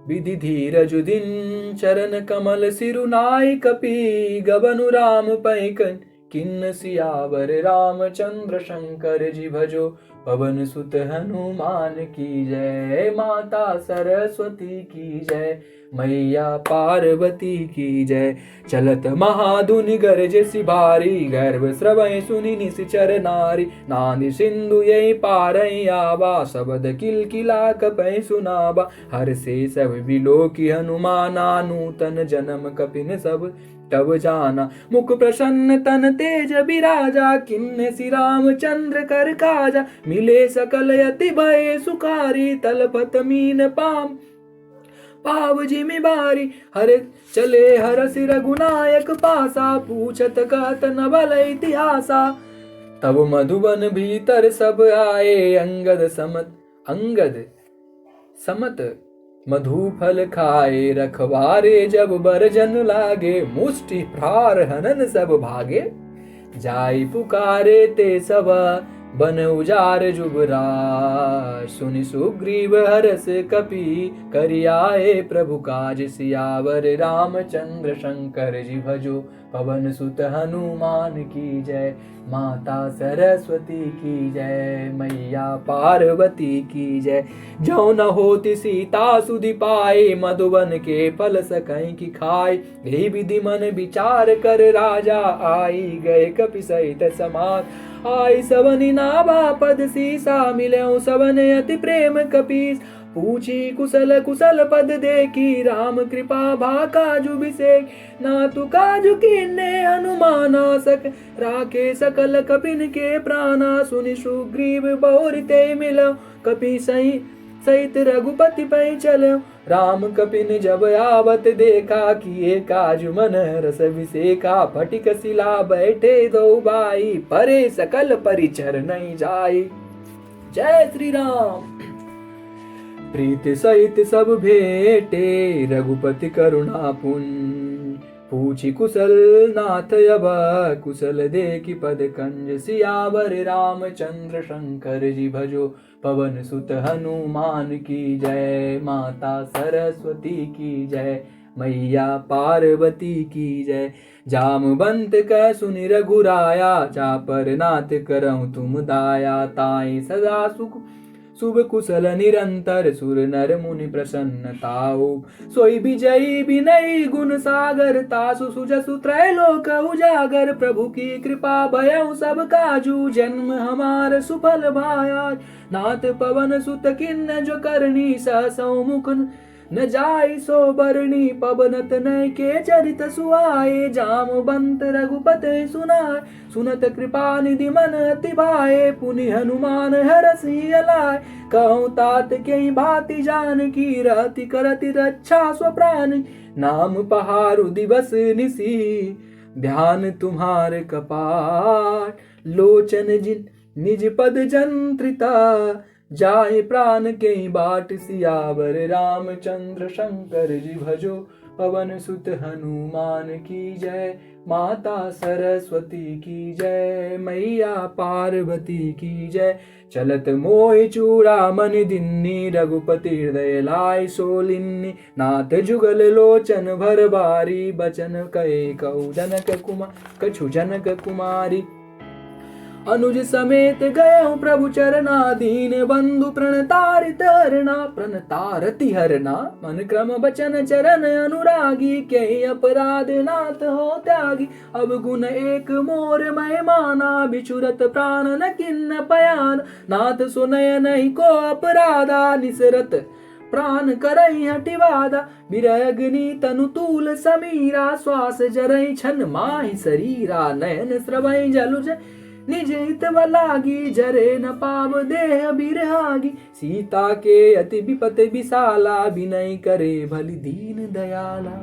विधि धीरज दिन, चरण कमल सिरुनाई कपि। गबनु राम पैकन किन्न सियावर, रामचंद्र शंकर जी भजो। पवन सुत हनुमान की जय, माता सरस्वती की जय, मैया पार्वती की जय। चलत महाधुनि गरजसि भारी, गर्भ श्रवै सुनि निश्चर नारी। नादि सिंधु यही पारई आवा, शबद किलकिला कपै सुनावा। हर से सब बिलोकी हनुमाना, नूतन जन्म कपिन सब तब जाना। मुख प्रसन्न तन तेज बिराजा, किन्ने श्री रामचंद्र कर काजा। मिले सकल यति भय सुखारी, तलपत मीन पाव जिमि बारी। हरे चले हरसि रघुनायक पासा, पूछत कहत न भल इतिहासा। तब मधुबन भीतर सब आए, अंगद समत मधु फल खाए। रखवारे जब बरजन लागे, मुष्टि प्रहार हनन सब भागे। जाई पुकारे ते सब बन उजार जुबराज। सुनि सुग्रीव हरस कपि, करियाए प्रभु काज। सियावर रामचंद्र शंकर जी भजो, पवन सुत हनुमान की जय। माता सरस्वती की जय, मैया पार्वती की जय। जो न होति सीता सुधि पाए, मधुबन के फल सकहीं की खाए। यही विधि मन विचार कर राजा, आई गए कपि सहित समाज। आई सबनि नाभा पद सीसा, मिलऊँ सबने अति प्रेम कपीस। पूछी कुशल कुशल पद देखी, राम कृपा भा काजु बिसेक। नातु काजु कीन्हे हनुमाना, सक राखे सकल कपिन के प्राणा। सुनि सुग्रीव बहुरि ते मिलऊ, कपि सहित रघुपति पै चलऊ। राम कपिन जब आवत देखा, किए काज मन रस विसेका। फटिक शिला बैठे दो भाई, परे सकल परिचर नहीं जाई। जय श्री राम। प्रीत सहित सब भेटे, रघुपति करुणा पुन। पूछी कुशल नाथ अब, कुशल देखि पद कंज। सियावर रामचंद्र शंकर जी भजो, पवन सुत हनुमान की जय। माता सरस्वती की जय, मैया पार्वती की जय। जामवंत कह सुनि रघुराया, जा पर नाथ करहु तुम दाया। ताई सदा शुभ कुशल निरंतर, सुर नर मुनि प्रसन्नताओ। सोई विजयी विनयी गुण सागर, तासु सुजसु त्रैलोक उजागर। प्रभु की कृपा भयउ सब काजू, जन्म हमार सुफल भाया। नाथ पवन सुत किन्न जो करनी, सहसौ मुख न जाय सो बरनी। पवनत नय के चरित सुहाए, जामवंत रघुपते सुनाय। सुनत कृपा निधि मन अति भाए, पुनि हनुमान हरषि अलाय। कहूँ तात के भांति जानकी, रहति करति रक्षा स्वप्राण। नाम पहारु दिवस निसी, ध्यान तुम्हार कपाट। लोचन जिन निज पद जंत्रिता, जाए प्राण के बाट। सियावर रामचंद्र शंकर जी भजो, पवन सुत हनुमान की जय। माता सरस्वती की जय, मैया पार्वती की जय। चलत मोहि चूड़ामणि दिन्नी, रघुपति हृदय लाय सोलिन्नी। नाथ जुगल लोचन भर बारी, बचन कहे कछु जनक कुमारी। अनुज समेत गए प्रभु चरना, दीन बंधु प्रणतारित हरना, प्रणतारति हरना, मन क्रम बचन चरण अनुरागी, कहीं अपराध नाथ हो त्यागी, अब गुण एक मोर मैं माना, बिछुरत प्राण न किन्न पयान, नाथ सुनय नहीं को अपराधा, निसरत प्राण करई हटिवादा, बिरह अग्नि तनु तूल समीरा, श्वास जरई छन माहि शरीरा, नयन स्रवई जलुज निज हित लागी, जरे न पाव देह बिरहागी, सीता के अति विपत विशाला, बिनय करे भली दीन दयाला,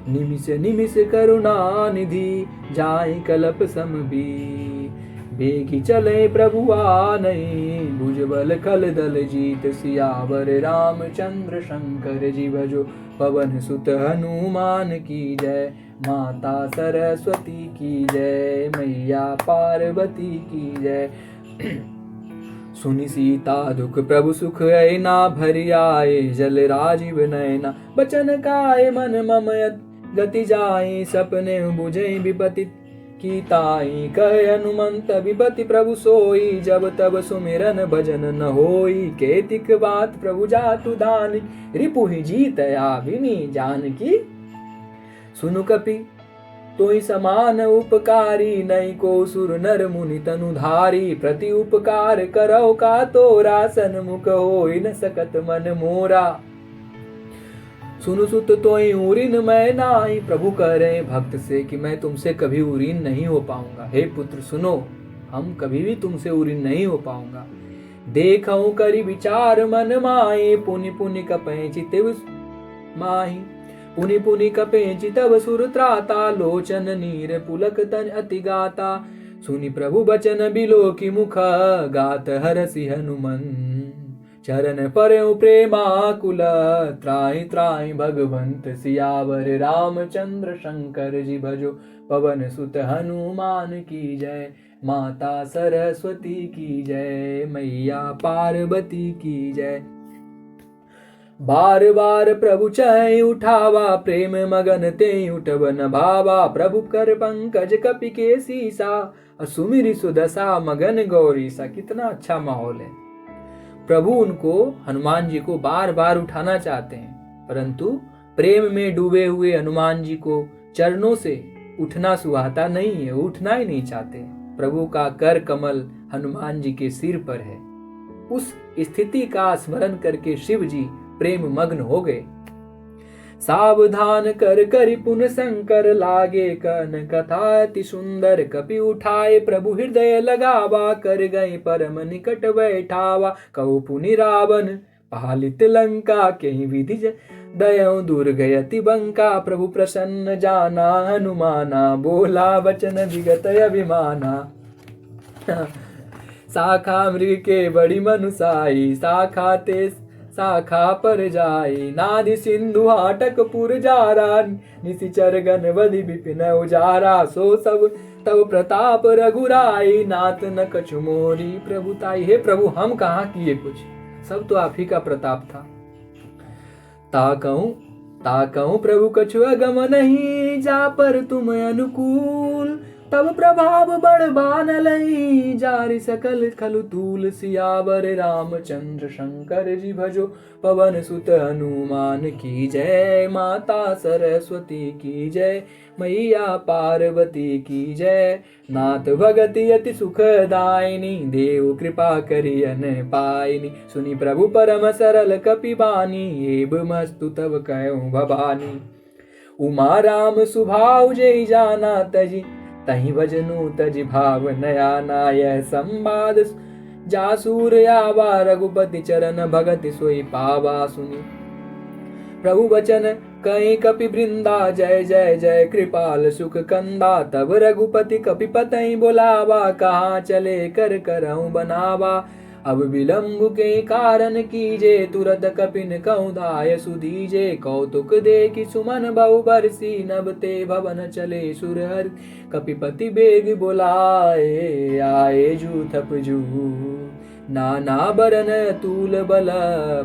निमिष निमिष करुणा निधि, जाय कलप समबी, बेगी चले प्रभु आनई, भुजबल खल दल जीत, सियावर रामचंद्र शंकर जी भजो, पवन सुत हनुमान की जय, माता सरस्वती की जय, मैया पार्वती की जय। सुनि सीता दुख प्रभु सुख ऐना, भरि आए जल राजीव नयना, बचन काय मन मम गति जाई, सपने बुझई विपति की ताई, कह हनुमंत विपति प्रभु सोई, जब तब सुमिरन भजन न होई, केतिक बात प्रभु जातु दानी, रिपुहि जीत आविनी जानकी, सुनु कपि तोहि समान उपकारी, नहीं को सुर नर मुनि तनुधारी, प्रति उपकार करौ का तोरा, सन्मुख होई न सकत मन मोरा, सुनु सुत तोहि उरीन मैं नाई, प्रभु कह रहे भक्त से कि मैं तुमसे कभी उरीन नहीं हो पाऊंगा, हे पुत्र सुनो, हम कभी भी तुमसे उरीन नहीं हो पाऊंगा, देखऊं करी विचार मन माही, पुनि पुनि कपै चितव माही, पुनि पुनि कपे चितव सुर त्राता, लोचन नीर पुलक तन अति गाता, सुनि प्रभु बचन बिलो की मुख, गात हरसि हनुमन, चरण परउ प्रेमाकुल, त्राहि त्राहि भगवंत, सियावर रामचंद्र शंकर जी भजो, पवन सुत हनुमान की जय, माता सरस्वती की जय, मैया पार्वती की जय। बार बार प्रभु चै उठावा, प्रेम मगन ते उठवन भावा, प्रभु कर पंकज कपि के सीसा, सुमिरि सुदशा मगन गौरी सा। कितना अच्छा माहौल है। प्रभु उनको, हनुमान जी को बार बार उठाना चाहते हैं, परंतु प्रेम में डूबे हुए हनुमान जी को चरणों से उठना सुहाता नहीं है, उठना ही नहीं चाहते। प्रभु का कर कमल हनुमान जी के सिर पर है। उस स्थिति का स्मरण करके शिव जी प्रेम मग्न हो गए। सावधान कर करि पुन शंकर, लागे कन कथा अति सुंदर, कपि उठाए प्रभु हृदय लगावा, कर गए परम निकट बैठावा, कहु पुनि रावण पालित लंका, कहीं विधि दयौ दूर गयति बंका, प्रभु प्रसन्न जाना हनुमाना, बोला वचन विगत अभिमाना। शाखा मृग के बड़ी मनुसाई, शाखा ते शाखा पर जाई, नादि सिंधु हाटक पुर जारा, निशिचर गण बलि विपिन उजारा, सो सब तब प्रताप रघुराई, नाथ न कछु मोरी प्रभुताई। हे प्रभु, हम कहाँ किए कुछ, सब तो आप ही का प्रताप था। ताकहूँ प्रभु कछु अगम नहीं, जा पर तुम अनुकूल, तब प्रभाव बड़ बानलई, जारि सकल खलु तूल, सियावर रामचंद्र शंकर जी भजो, पवन सुत हनुमान की जय, माता सरस्वती की जय, मैया पार्वती की जय। नाथ भगति अति सुखदायिनी, देव कृपा करियन पायिनी, सुनि प्रभु परम सरल कपिबानी, एब मस्तु तब कहूँ भवानी। उमा राम सुभाव जय जाना तजी, तहि भजनु तज भाव नया नाय, संवाद जासूर आवा, रघुपति चरण भगति सोई पावा। सुनी प्रभु वचन कहीं कपि वृंदा, जय जय जय कृपाल सुख कंदा, तब रघुपति कपि पतई बोलावा, कहाँ चले कर करऊं बनावा, अब विलंब के कारण कीजे, तुरत कपिन कहूँ धाय सुधीजे, कौतुक देखि सुमन बहु बरसी, नभते भवन चले सुरहर, कपिपति बेग बोलाए, आए जू थप जू, नाना बरन तूल बल,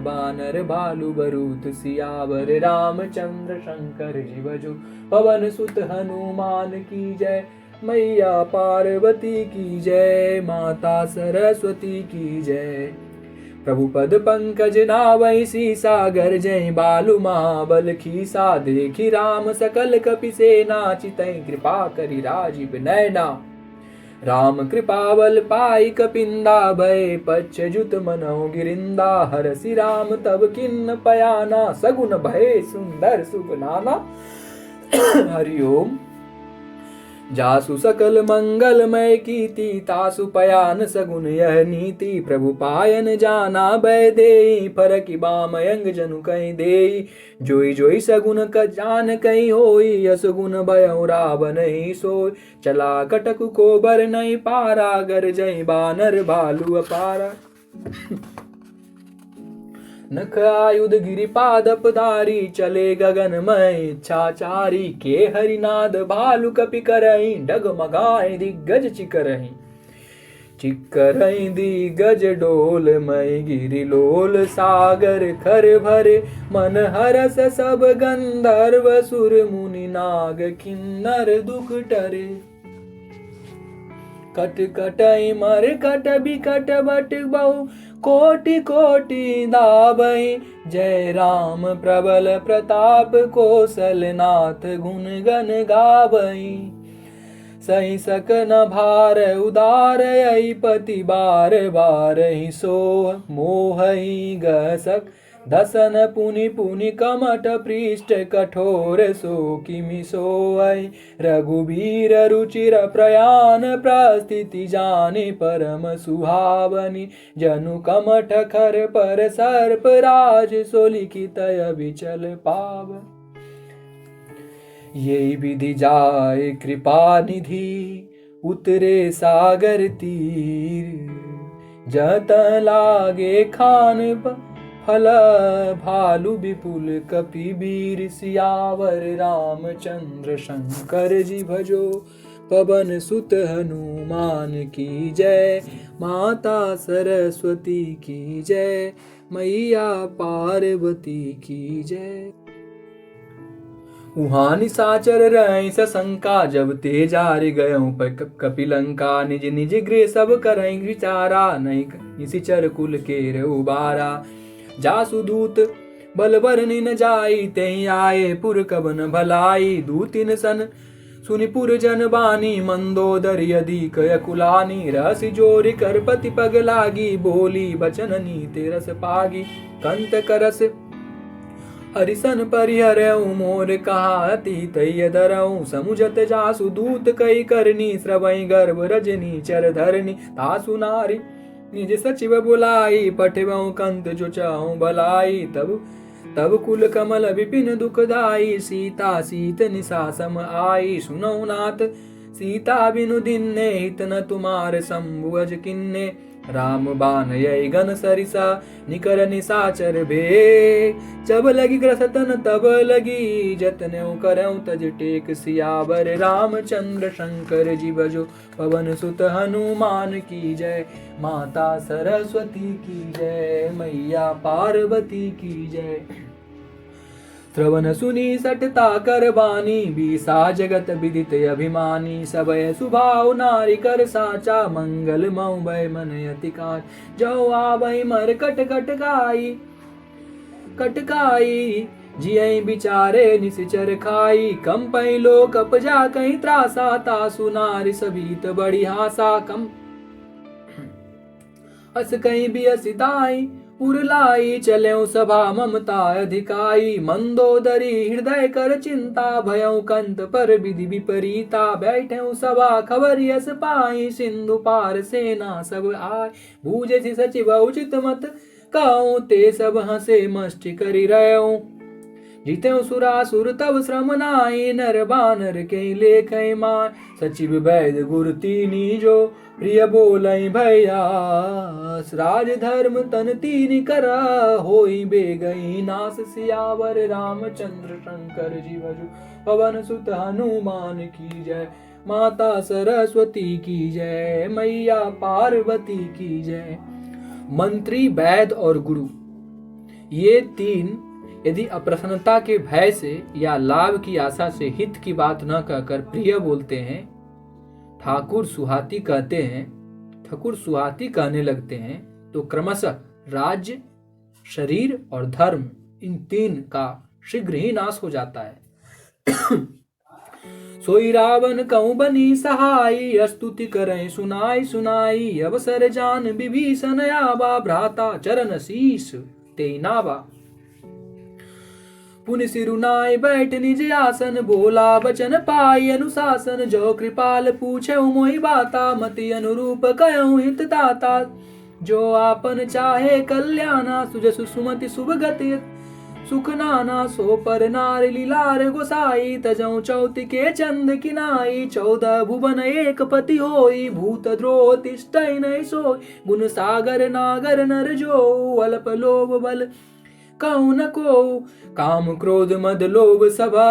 बानर भालु बरूथ, सियावर रामचंद्र शंकर जी भजो, पवन सुत हनुमान की जय, मैया पार्वती की जय, माता सरस्वती की जय। प्रभु पद पंकज नावै सी सागर जय, बालु महाबल खीसा देखी राम सकल कपि सेना, चितै कृपा करि राजीव नैना। राम कृपा बल पाई कपिंदा, भय पच्युत मनौ गिरिंदा। हरसि राम तब किन्न पयाना, सगुन भय सुंदर सुख नाना। हरि ओम। जासु सकल मंगलमय कीर्ति, तासु पयान सगुन यह नीति। प्रभु पायन जाना भय देई, फरकि बामयंग जनु कहि देई। जोई जोई सगुन क जान कहि होई, यस गुण भयउ रावण ही सोई। चला कटक को बर नहीं पारा, गर जय बानर भालु अपारा। नख आयुध गिरिपादप धारी, चले गगन मय इच्छाचारी। के हरिनाद भालु कपि करहीं, डगमगाए दिग्गज चिकरहीं। चिकरहीं दिग्गज डोल मय गिरिलोल, सागर खर भरे मन हरस सब गंधर्व सुर मुनि नाग किन्नर दुख टरे। कट कटई मर कट बिकट बट बहु, कोटि कोटि दाबई। जय राम प्रबल प्रताप, कौशलनाथ गुण गण गावई। सही सक न भार उदार, यही पति बार बार ही सो। मोहई गसक दसन पुनि पुनि कमठ पृष्ठ, कठोर सो किमि सोई। रघुबीर रुचिर प्रयाण, प्रस्थिति जानि परम सुहावनी। जनु कमठ खर पर सर्प राज, सो लिखित अविचल पाव। यही विधि जाय कृपा निधि, उतरे सागर तीर। जत लागे खान फल, भालु विपुल कपि वीर। सियावर रामचंद्र शंकर जी भजो, पवन सुत हनुमान की जय। माता सरस्वती की जय, मैया पार्वती की जय। उहाँ निशाचर रहीं सशंका, जब ते जारि गयऊँ कपिलंका। निज निज गृह सब करहीं विचारा, नहीं निशिचर कुल केर उबारा। जासु दूत बलवर निन जाई, तेहि आए पुर कवन भलाई। दूतिन सन सुनि पुर जन बानी, मंदोदरी अधिक अकुलानी। रहसि जोरि कर पति पग लागी, बोली बचन नीते रस पागी। कंत करस हरिसन परिहरऊ, मोर कहा अति तैय धरऊ। समुझत जासु दूत कई करनी, श्रवई गर्भ रजनी चर धरनी। तासु नारी निज सचिव बुलाई, पठवऊँ कंत जो चाहूँ भलाई। तब कुल कमल विपिन दुखदाई, सीता सीत निशा सम आई। सुनौ नाथ सीता बिनु दिन्ने, हित न तुम्हार शंभुअज किन्ने। राम बान यही घन सरिसा, निकर निशाचर भे। जब लगी ग्रसतन तब लगी, जतनेऊ करऊँ तज टेक। सियावर रामचंद्र शंकर जी भजो, पवन सुत हनुमान की जय। माता सरस्वती की जय, मैया पार्वती की जय। श्रवण सुनी सटता कर बानी, बीसा जगत विदित अभिमानी। सबय सुभाव नारी कर साचा, मंगल मऊ भय मन अति काज। जो आवै मर कट कटकाई, जियई बिचारे निशिचर खाई। कंपई लोक अपजा कहीं त्रासा, तासु नारी सभीत बड़ी हासा। कम अस कहीं भी असिताई, उरलाई चलेऊ सभा ममता अधिकाई। मंदोदरी हृदय कर चिंता, भयऊ कंत पर विधि विपरीता। बैठेऊ सभा खबर यस पाई, सिंधु पार सेना सब आय। बूझे सचिव उचित मत कहूँ, ते सब हंसे मस्ति करि रहूँ। जीतेऊ सुरासुर तब श्रम नाई, नर बानर के लेखै माय। सचिव वैद गुरु तीनी जो, प्रिय बोलई भयास। राज धर्म तन तीन करा, होई बेगई नास। सियावर रामचंद्र शंकर जी भजो, पवन सुत हनुमान की जय। माता सरस्वती की जय, मैया पार्वती की जय। मंत्री, वैद और गुरु, ये तीन यदि अप्रसन्नता के भय से या लाभ की आशा से हित की बात न कहकर प्रिय बोलते हैं, ठाकुर सुहाती कहने लगते हैं तो क्रमशः राज्य, शरीर और धर्म, इन तीन का शीघ्र ही नाश हो जाता है। सोई रावण कहूँ बनी सहाई, स्तुति करें सुनाई सुनाई, अवसर जान विभीषण आवा, भ्राता चरण शीश ते नावा। पुनि सिरुनाई बैठ निज आसन, बोला वचन पाई अनुशासन, जो कृपाल पूछे मोहि बाता, मति अनुरूप कहूँ हित दाता, जो आपन चाहे कल्याणा, सुजसु सुमति शुभ गति सुख नाना, सो पर नार लीलार गोसाई, तजऊ चौति के चंद किनाई, 14 भुवन एक पति होई, भूत द्रोह तिष्ठै नहीं सोई, गुण सागर नागर नर जो, अल्प लोभ बल कहूँ न को, काम क्रोध मद लोभ सभा,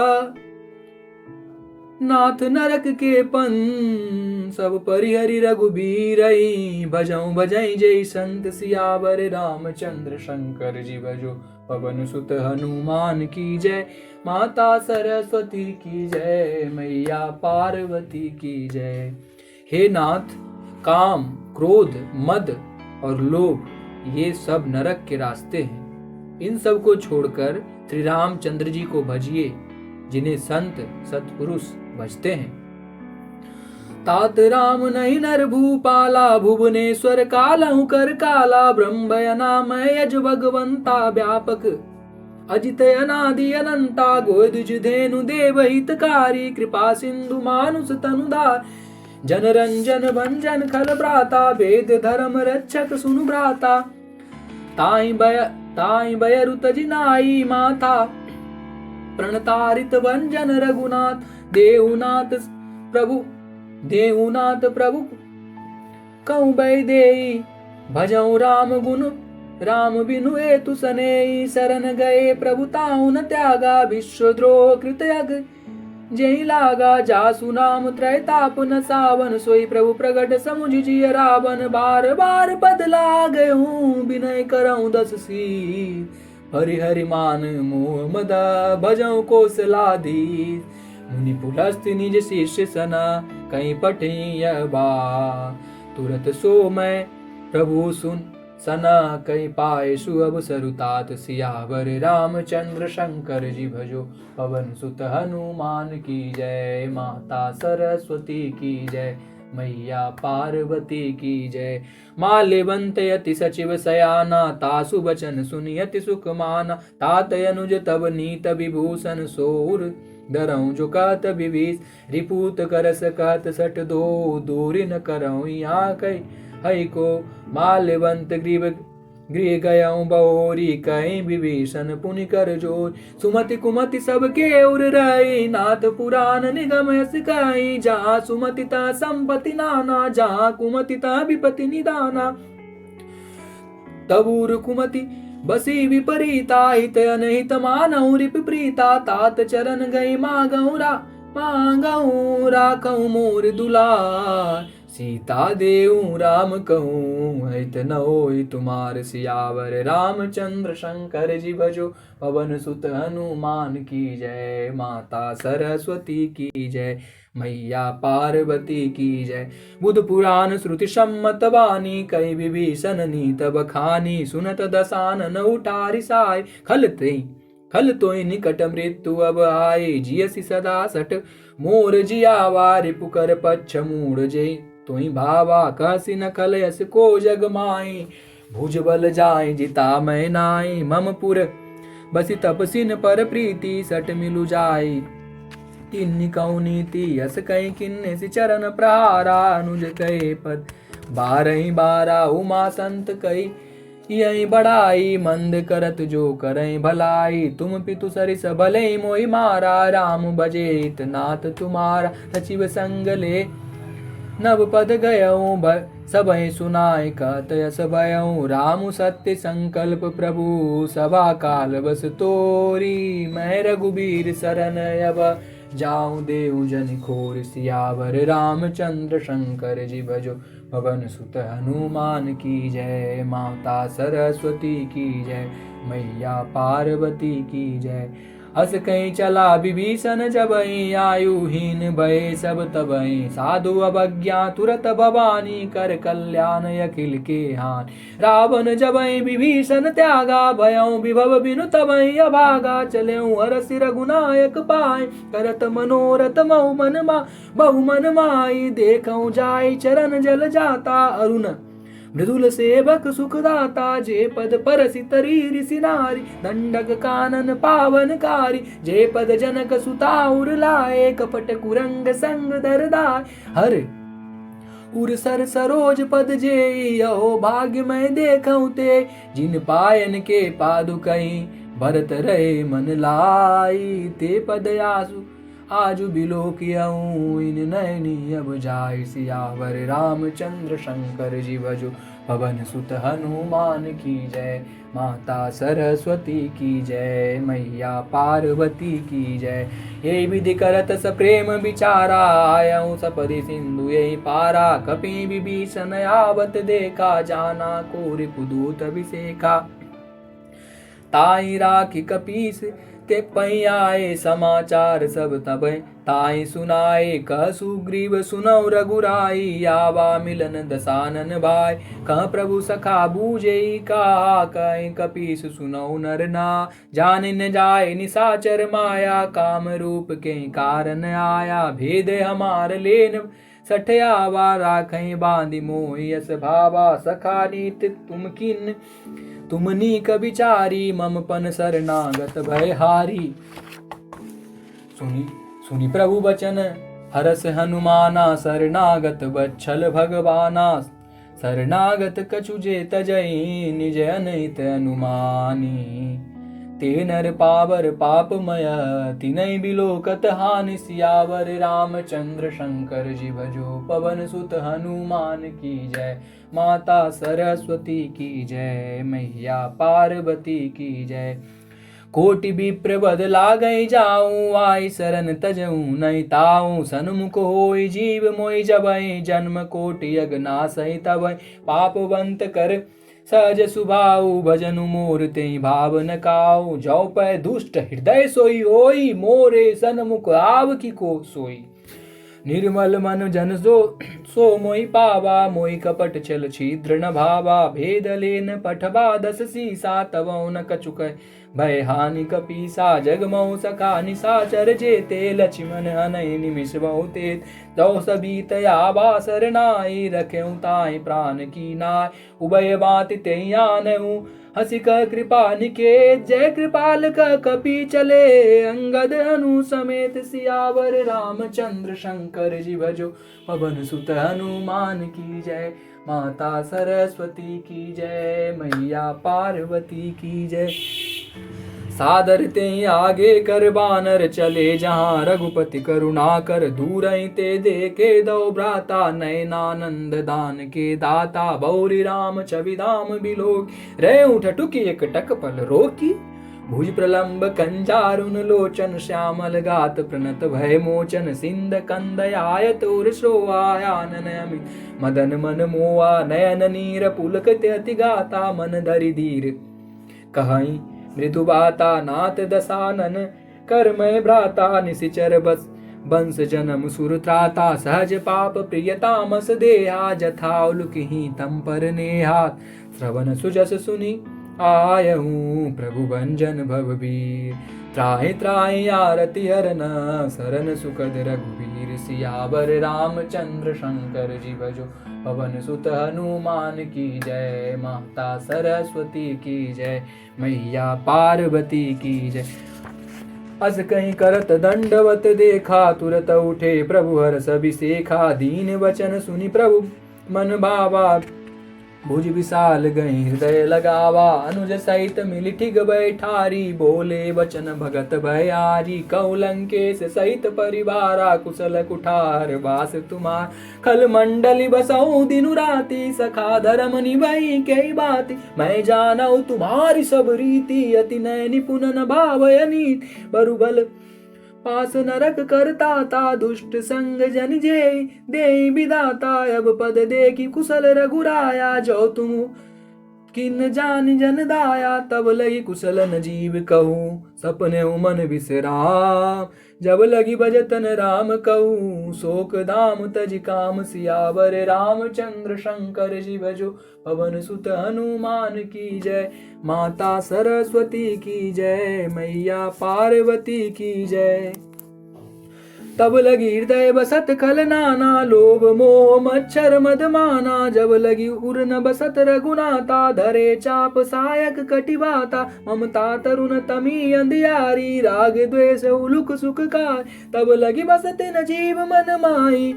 नाथ नरक के पन, सब परिहरि रघुबीर, भजऊ भजई जय संत सियावर, रामचंद्र शंकर जी भजो, पवन सुत हनुमान की जय, माता सरस्वती की जय, मैया पार्वती की जय। हे नाथ, काम, क्रोध, मद और लोभ ये सब नरक के रास्ते हैं। इन सब को छोड़कर श्री रामचंद्र जी को भजिए, जिन्हें संत सत्पुरुष भजते हैं। तात राम नहीं नर भूपाला, भुवनेश्वर कालहु कर काला, ब्रह्म नामय यज भगवंता, व्यापक अजित अनादि अनंता, गोदुज धेनु देव हितकारी, कृपा सिंधु मानुष तनुधार, जनरंजन भंजन खल भ्राता, वेद धर्म रक्षक सुनु भ्राता, ताई बयरु तजिनाई माथा, प्रणतारित भंजन रघुनाथ, देहुनाथ प्रभु कहूँ बैदेई, भजऊ राम गुण राम बिनु हेतु सनेई, शरण गए प्रभु ताऊ न त्यागा, विश्वद्रोह कृत यज्ञ जय लागा, जासु नाम त्रैताप न सावन, सोई प्रभु प्रगट समुझ जिय रावण, बार बार बदला गयूं विनय करऊं 10 सी, हरि हरि मान मोह मदा, भजऊ कौशलाधीश, मुनि पुलस्त्य निज शिष्य सना, कहीं पठई बा, तुरत सो मैं प्रभु सुन सना, कहीं पाए सुअब सरुतात, सियावर रामचंद्र शंकर जी भजो, पवन सुत हनुमान की जय, माता सरस्वती की जय, मैया पार्वती की जय। माल्यवंत यति सचिव सयाना, तासु बचन सुनियति सुख माना, तात अनुज तब नीत विभूषण, सोर डरऊं जो कहत विभीष, रिपूत करस कहत सठ दो, दूरी न करऊं यहाँ कई हई को, माल्यवंत गृह गयऊं बहोरी, कहीं विभीषण पुनि कर जोर, सुमति कुमति सबके उर रही, नाथ पुराण निगम यस कहीं, जहाँ सुमति ता संपत्ति नाना, जहाँ कुमति ता विपत्ति निदाना, तबूर कुमति बसी विपरीता, हित अनहित मानऊ रिप प्रीता, तात चरण गई मांगऊ राखऊ मोर दुलार, सीता देऊ राम कहूँ हित न होई तुम्हार, सियावर रामचंद्र शंकर जी भजो, पवन सुत हनुमान की जय, माता सरस्वती की जय, मैया पार्वती की जय। बुध पुराण श्रुति सम्मत वाणी, कई विभीषण नीत बखानी, सुनत दसानन उठारी साय, खल तोय निकट मृत्यु अब आए, जियसि सदा सठ मोर जियावा, रिपुकर पच्छ मूढ़ जय, तुई भावा कहसी न खलयस को जग माई, भुज बल जाय जिता मैं नाई, मम पुर बसी तपसिन पर प्रीति, सट मिलु जाय तिन्नि कहु नीति, यस कहीं किन्ने सि चरण प्रहारा, अनुज कहे पद 12 उमा संत कही, यही बढ़ाई मंद करत जो करई भलाई, तुम पितु सरिस भले मोहि मारा, राम बजेत नाथ तुम्हारा, सचिव संग ले नव पद गयऊं, सबहि सुनाय कहत यस भयऊं, राम सत्य संकल्प प्रभु, सभा काल बस तोरी, मैं रघुबीर शरण अब जाऊं देऊ जन खोर, सियावर रामचंद्र शंकर जी भजो, पवन सुत हनुमान की जय, माता सरस्वती की जय, मैया पार्वती की जय। हस कहीं चला विभीषण जबई, आयुहीन भये सब तबई, साधु अवज्ञा तुरत भवानी, कर कल्याण अखिल के हान। रावण जबई विभीषण त्यागा, भयउ विभव बिनु तबई अभागा, चलेउ हरसि रघुनायक पाए, करत मनोरथ बहु मन माई, देखऊं जाय चरण जल जाता, अरुण मृदुल सेवक सुखदाता, जे पद परसि तरी ऋषि नारी, दंडक कानन पावनकारी, जे पद जनक सुता उर लाए, कपट कुरंग संग दरदाय, हर उर सर सरोज पद जे, यहो भाग्य मैं देखऊं ते, जिन पायन के पादुकई, भरत रहे मन लाई, ते पद आसु आजु बिलोकियऊं, इन नयनी अब जाय, सियावर रामचंद्र शंकर जी भजो, पवन सुत हनुमान की जय, माता सरस्वती की जय, मैया पार्वती की जय। ये विधि करत सप्रेम विचारा, आयऊं सपदि सिंधु यही पारा, कपि विभीषण आवत देखा, जाना को रिपुदूत अभिषेका, ताई राखी कपीस ते पैयाए, समाचार सब तबै ताई सुनाए, कह सुग्रीव सुनौ रघुराई, आवा मिलन दसानन भाई, कह प्रभु सखा बूझे का, कह कपीस सुनौ नर ना, जान न जाय निसाचर माया, काम रूप के कारण आया, भेद हमार लेन सठयावा, राखें बांधि मोहि यस भावा, सखा नीत तुम किन तुम नीक विचारी, मम पन शरणागत भय हारी। सुनी प्रभु बचन हरस हनुमाना, शरणागत बच्छल भगवाना, शरणागत कछु जे तजई, निज अनहित अनुमानी, ते नर पावर पापमय, तिनै बिलोकत हानि, सियावर रामचंद्र शंकर जी भजो, पवन सुत हनुमान की जय, माता सरस्वती की जय, मैया पार्वती की जय। कोटि विप्र बद लागै जाऊं, आई शरण तजऊं नहीं ताऊं, सन्मुख होई जीव मोहि जबै, जन्म कोटि अगनासहि तबै, पापवंत कर सहज सुभाऊ, भजनु मोर तेहि भाव न काऊ, जौ पै दुष्ट हृदय सोई होई, मोरे सन्मुख आव की को सोई, निर्मल मन जन सो मोहि पावा, मोहि कपट छल छिद्र न भावा, भेद लेन पठबा दस सीसा, तवौ न कछुक भय हानि कपीसा, जगमौ सखा निशाचर जेते, लक्ष्मण हनहि निमिष बहु तेज, दौ सबीत आवा सरनाई, रखेउ ताहि प्राण की नाय, उभय बात तेहि आनहु, हसी कह कृपा निकेत, जय कृपाल कह कपि चले, अंगद हनु समेत, सियावर रामचंद्र शंकर जी भजो, पवन सुत हनुमान की जय, माता सरस्वती की जय, मैया पार्वती की जय। सादर ते आगे कर बानर चले, जहाँ रघुपति करुणा कर, दूर ते देखे दो भ्राता, नयनानंद दान के दाता, बौरी राम छविधाम बिलोक, रे उठ टुकी एक टक पल रोकी, भुज प्रलंब कंजारुन लोचन, श्यामल गात प्रणत भय मोचन, सिंध कंद आयत उर श्रोआयानन अमित मदन मन मोआ, नयन नीर पुलक अति गाता, मन धरि धीर कहीं मृदु बाता, नाथ दसानन कर मैं भ्राता, निशिचर बस वंश जन्म सुर त्राता, सहज पाप प्रियतामस देहा, जथाउलुकहि तम पर नेहा, श्रवण सुजस सुनी आयहूँ, प्रभु भंजन भवबीर, त्राहि त्राहि आरति हरन, शरण सुखद रघुवीर, सियावर रामचंद्र शंकर जी भजो, पवन सुत हनुमान की जय, माता सरस्वती की जय, मैया पार्वती की जय। अस कहीं करत दंडवत देखा, तुरत उठे प्रभु हर्ष अभिषेखा, दीन वचन सुनि प्रभु मन भावा, भुज विशाल गई हृदय लगावा, अनुज सहित मिली ठिग बैठारी, बोले वचन भगत भयारी, कौलंकेश सहित परिवारा, कुशल कुठार वास तुम्हार, खल मंडली बसऊ दिनु राति, सखा धर्म निभई कई बाती, मैं जानऊ तुम्हारी सब रीति, अति नय निपुण न भावय नीति, बरुबल पास नरक करता ता, दुष्ट संग जन जे दे विदाता, अब पद देखी कुशल रघुराया, जो तुम किन जान जन दाया, तब लगी कुशल न जीव कहूँ, सपने मन विसराम। जब लगी भजतन राम कहूँ, शोक धाम तज काम सियावर रामचंद्र शंकर जी भजो। पवन सुत हनुमान की जय, माता सरस्वती की जय, मैया पार्वती की जय। तब लगी हृदय बसत खल नाना, लोभ मोह मच्छर मद माना। जब लगी उर न बसत रघुनाथा, धरे चाप सायक कटिबाता। ममता तरुण तमी अंधियारी, राग द्वेष उलुक सुख काय। तब लगी बसत न जीव मन माही,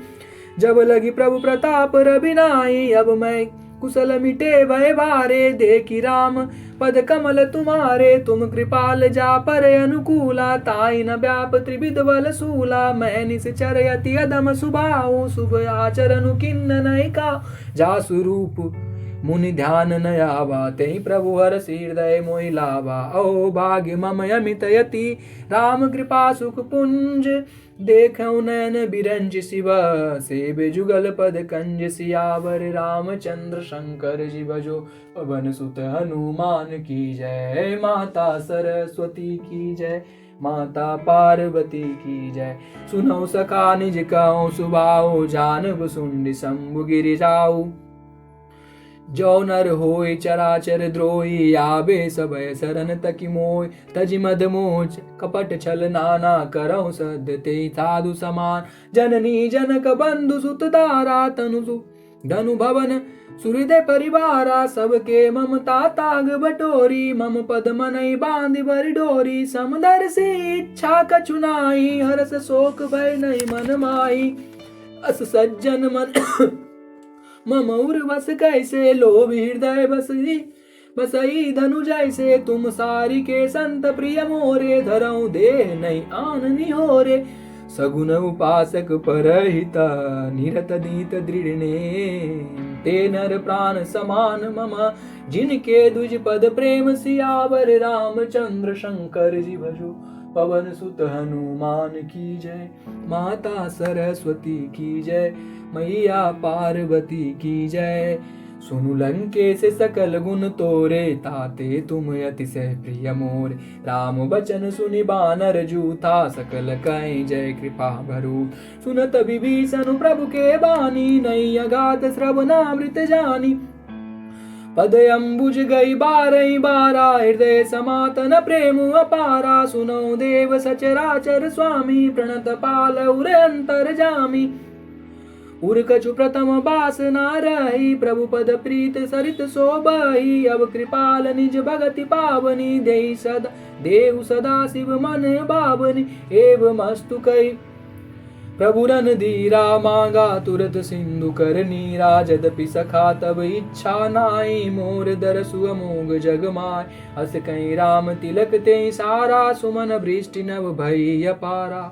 जब लगी प्रभु प्रताप रविनाई। अब मैं कुशल मिटे भय भारे, देखी राम पद कमल तुम्हारे। तुम कृपाल जा पर अनुकूला, ताई न व्याप त्रिविध बल सूला। मैं निश्चर यति अदम सुभाऊ, शुभ आचरण किन्न नहीं का। जासु रूप मुनि ध्यान न आवा, तेहि प्रभु हर हृदय मोहि लावा। अहो भाग्य मम अमित यति, राम कृपा सुख पुंज। देखौ नयन बिरंज शिव, सेव जुगल पद कंज। सियावर रामचंद्र शंकर जी भजो, पवन सुत हनुमान की जय। माता सरस्वती की जय, माता पार्वती की जय। सुनौ सखा निज कहूँ सुभाऊ, जानब सुंड शंभु गिरि जाऊ। जो नर होय चराचर द्रोही, आबे सबय शरण तकी मोय। तजि मद मोच कपट छल नाना, करहु सद्य तेहि साधु समान। जननी जनक बंधु सुत दारा, तनु धनु भवन सुहृदय परिवारा। सबके ममता ताग बटोरी, मम पद मनई बांधि बरि डोरी। समदर से इच्छा कछु नाई, हरस शोक भय नहीं मन माई। अस सज्जन मन मम उर्वस कैसे, लोभ हृदय बसई धनु जैसे। तुम सारी के संत प्रिय मोरे, धरऊ देह नहीं आन निहोरे। सगुन उपासक परहिता, निरत नीत दृढ़ने। ते नर प्राण समान मम, जिनके दुज पद प्रेम। सियावर रामचंद्र शंकर जी भजो, पवन सुत हनुमान की जय। माता सरस्वती की जय, मैया पार्वती की जय। सुनु लंकेश सकल गुण तोरे, ताते तुम अतिशय प्रिय मोरे। राम बचन सुनि बानर जूथा, सकल कहीं जय कृपा भरू। सुनत विभीषण प्रभु के बानी, नहीं अगाध श्रवणामृत जानी। पद अम्बुज गई बारही बारा, हृदय समातन प्रेम अपारा। सुनो देव सचराचर स्वामी, प्रणत पाल उर अंतर जामी। उर कछु प्रथम बास ना रही, प्रभु पद प्रीत सरित सोबही। अब कृपाल निज भगति पावनी, देव सदा शिव मन बावनी। एवं अस्तु कई प्रभु रन धीरा, मांगा तुरत सिंधु कर नीरा। जदपि सखा तब इच्छा नाई, मोर दरसु अमोघ जग माय। अस कहीं राम तिलक ते सारा, सुमन वृष्टि नभ भई अपारा।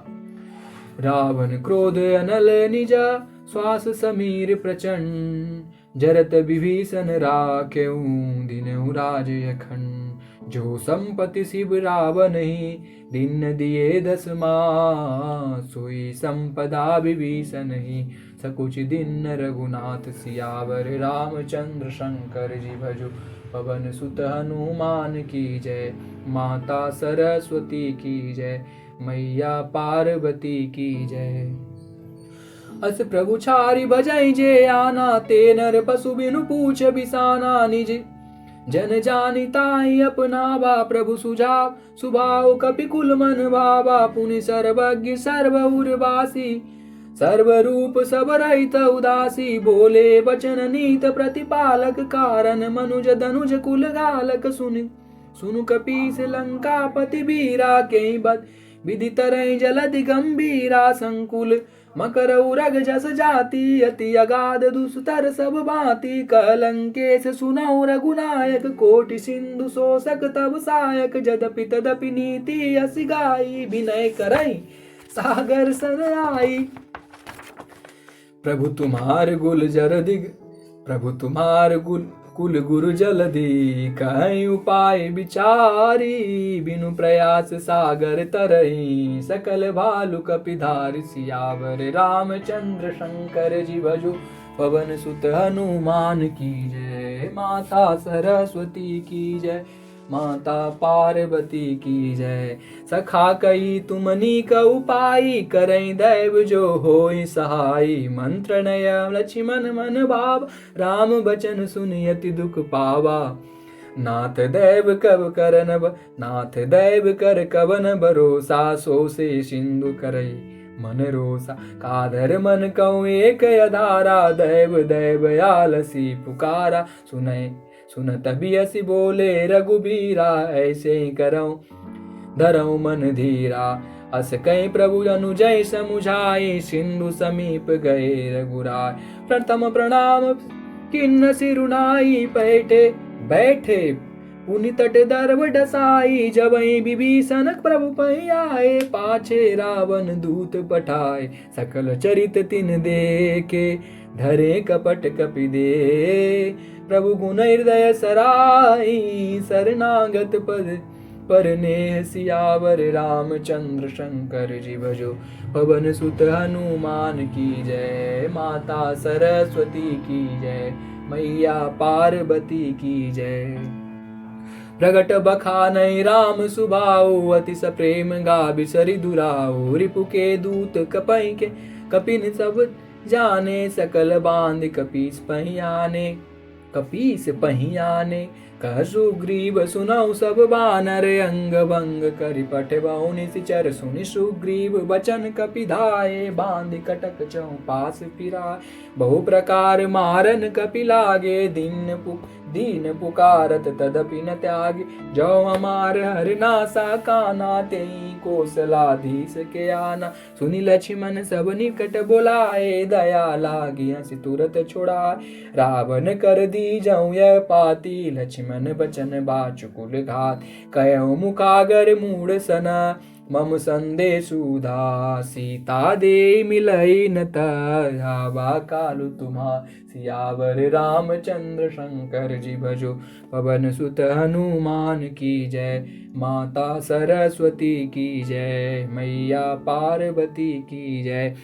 रावण क्रोध अनल निजा, श्वास समीर प्रचंड। जरत विभीषण राखेऊ, दिनहु राज अखंड। जो संपत्ति शिव रावण ही, दिन दिए 10 माह। सोई संपदा विभीषण ही, सकुच दिन रघुनाथ। सियावर रामचंद्र शंकर जी भजो, पवन सुत हनुमान की जय। माता सरस्वती की जय, मैया पार्वती की जय। अस प्रभु छारी भजई जे आना, ते नर पशु बिनु पूछ बिसाना। निज जन जानि ताहि अपनावा, प्रभु सुझाव सुभाव कपिकुल मन भावा। पुनि सर्वज्ञ सर्व उर्वासी, सर्वरूप सब रहित उदासी। बोले वचन नीत प्रतिपालक, कारण मनुज धनुज कुल घालक। सुनु कपीस लंकापति वीरा, के बद विधि तरई जलधि गंभीरा। संकुल मकर उरग जस जाति, अति अगाध दुस्तर सब भांति। कलंकेश सुनौ रघुनायक, कोटि सिंधु शोषक तब सायक। जदपि तदपि नीति असी गाई, विनय करई सागर सन आई। प्रभु तुम्हार कुल गुरु जलधि, कहीं उपाय विचारी। बिनु प्रयास सागर तरही, सकल भालु कपिधारी। सियावर रामचंद्र शंकर जी भजो, पवन सुत हनुमान की जय, माता सरस्वती की जय, माता पार्वती की जय। सखा कई तुमनी का उपाई, करई दैव जो होई सहाई। मंत्र नय लक्ष्मण मन भाव, राम बचन सुनियति दुख पावा। नाथ दैव कब करन नाथ दैव कर कवन भरोसा, सो से सिंधु करई मन रोसा। काधर मन कहूँ एक अधारा, दैव दैव आलसी पुकारा। सुन तभी असी बोले रघुबीरा, ऐसे ही करऊँ धरऊँ मन धीरा। अस कहीं प्रभु अनुजय समुझाई, सिंधु समीप गए रघुराय। प्रथम प्रणाम किन्न सिरुनाई, बैठे पुनि तट दर्व डसाई। जबहि विभीषण प्रभु पै आए, पाछे रावण दूत पठाए। सकल चरित तिन देखे, धरे कपट कपि दे। प्रभु गुण हृदय सराई, शरणागत पद पर नेह सियावर। रामचंद्र शंकर जी भजो, पवन सुत हनुमान की जय। माता सरस्वती की जय, मैया पार्वती की जय। प्रगट बखानई राम सुभाऊ, अति सप्रेम गाभि सरि दुराऊ। रिपु के दूत कपिन सब जाने, सकल बांध कपीस पहियाने। कह सुग्रीव सुनऊ सब बानर, अंग भंग करि पठबऊ निशिचर। सुनि सुग्रीव बचन कपिधाये, बांध कटक चौपास फिराय। बहु प्रकार मारन कपि लागे, दीन पुकारत तदपि न त्यागे। जो हमार हरनासा काना, तेई कौशलाधीश के आना। सुनि लक्ष्मण सब निकट बुलाए, दया लागी हंसि तुरत छुड़ाए। रावण कर दी जऊँ यह पाती, लक्ष्मण बचन बाचुकुल घात। कयऊ मुखागर मूढ़ सना, मम संदेशु धा। सीता दे मिलई न तहावा, कालु तुम्हा सियावर। रामचंद्र शंकर जी भजो, पवन सुत हनुमान की जय। माता सरस्वती की जय, मैया पार्वती की जय।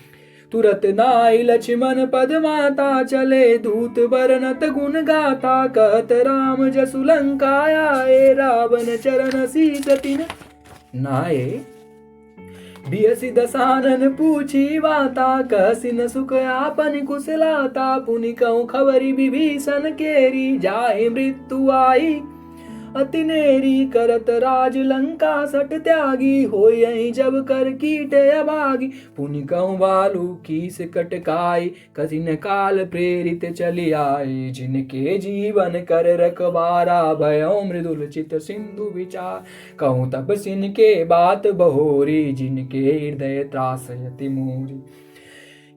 तुरत नाई लक्ष्मण पद माता, चले दूत बरनत गुण गाथा। कहत राम जसु लंका आए, रावण चरण सीस तिन नाये। बियसि दसानन पूछी वाता, कहसि न सुख आपन कुशलाता। पुनि कहूँ खबरि विभीषण केरी, जाहि मृत्यु आई अति नेरी। करत राज लंका सट त्यागी, होई जब कर कीटे अभागी। पुनि कहूँ बालू कीस कटकाई, कठिन काल प्रेरित चली आई। जिनके जीवन कर रखबारा, भयउ मृदुल चित सिंधु विचार। कहूँ तपसिन के बात बहोरी, जिनके हृदय त्रास यति मूरी।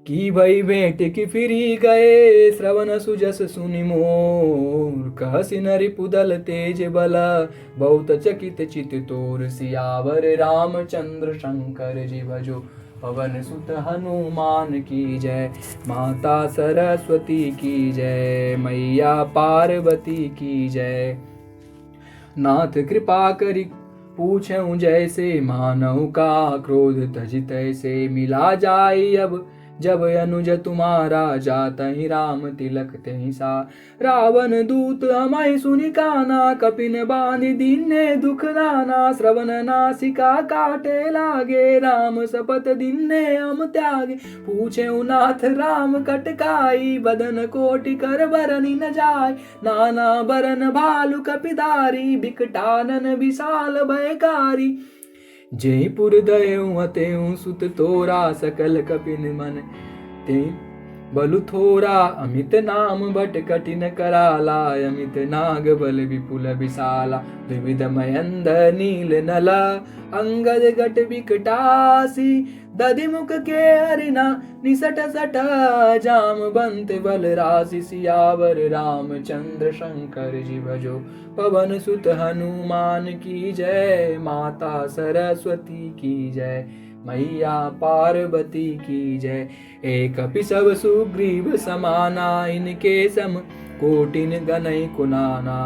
की भई भेंट की फिरी गए, श्रवण सुजस सुनि मोर। कहसि नरिपुदल तेज बला, बहुत चकित चित तोर। सियावर रामचंद्र शंकर जी भजो, पवन सुत हनुमान की जय। माता सरस्वती की जय, मैया पार्वती की जय। नाथ कृपा करि पूछऊँ जैसे, मानव का क्रोध तजि तैसे। मिला जाई अब जब अनुज तुम्हारा, जातहि राम तिलक तहि सा। रावण दूत हमाय सुनि काना, कपिन बांधि दीन्हे दुख नाना। श्रवण नासिका काटे लागे, राम शपथ दीन्हे हम त्यागे। पूछे नाथ राम कटकाई, बदन कोटि कर बरनि न जाय। नाना बरन भालु कपिधारी, बिकटानन विशाल भयकारी। जयपुर दयऊ अतेऊ सुत तोरा, सकल कपिन मन ते बलु थोरा। अमित नाम बट कठिन कराला, अमित नाग बल विपुल विशाला। विविध मयंद नील नला, अंगद घट विकटासी। दधिमुख के हरिना निसट सट, जाम बंत बल राशि। सियावर रामचंद्र शंकर जी भजो, पवन सुत हनुमान की जय। माता सरस्वती की जय, मैया पार्वती की जय। एक कपि सब सुग्रीव समाना, इनके सम कोटिन गनई कुनाना।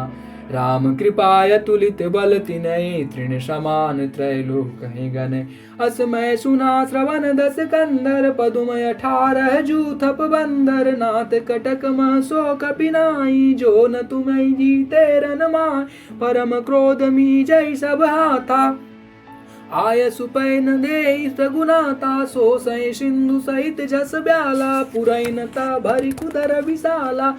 राम कृपाय तुलित बल तिनहि तृण समान त्रैलोक कहीं गने असमय सुना श्रवण 10 कंदर पदुमय 18 जूथप बंदर नाथ कटक म सो कपिनाई जो न तुम्हें जीते रन माय परम क्रोध मी जय सब हाथा आय सुपै न दे सगुनाता सो सै सिंधु सहित जस ब्याला पुरैनता भरी कुदर विशाला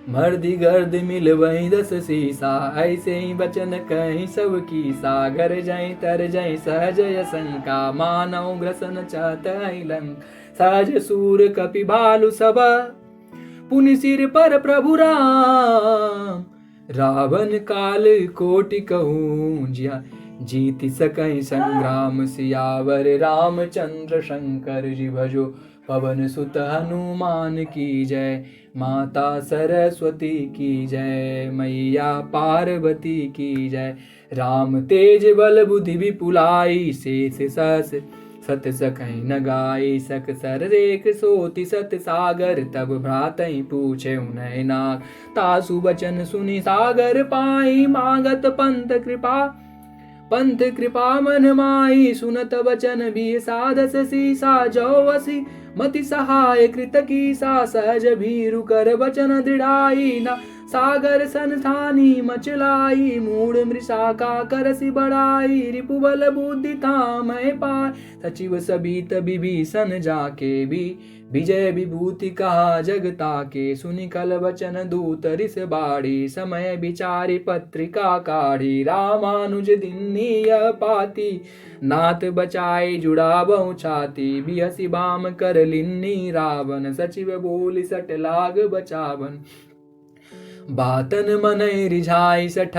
मर्दी गर्द मिल वही 10 सीसा ऐसे ही बचन कहीं सब की सागर जय तर जय सहज शंका मानव ग्रसन चाहत लंक सहज सूर कपि भालु सब पुनि सिर पर प्रभु राम रावण काल कोटि कहूँ जिया जीति सकई संग्राम सियावर रामचंद्र शंकर जी भजो पवन सुत हनुमान की जय माता सरस्वती की जय मैया पार्वती की जय राम तेज बल बुद्धि विपुलाई शेष सस सत सकई न गाई सक सर रेख सोति सत सागर तब भ्रातई पूछे उन्हें नाग तासु बचन सुनि सागर पाई मांगत पंथ कृपा मन माई सुनत वचन भी साधस सीसा जौवसी मति सहाय कृत की सा सहज भीरु कर वचन दृढ़ाई न सागर संस्थानी मचलाई मूड मृषा का करसी बढ़ाई रिपुबल बुद्धि थामय पाय सचिव सबित विभीषण जाके भी विजय विभूति कहा जगता के सुनि कल वचन दूत रिस बाड़ी समय विचारी पत्रिका काढ़ी रामानुज दिन्नी पाती नाथ बचाई जुड़ा बहु छाती बिहसी बाम कर लिन्नी रावण सचिव बोली सट लाग बचावन बातन मनय रिझाई सठ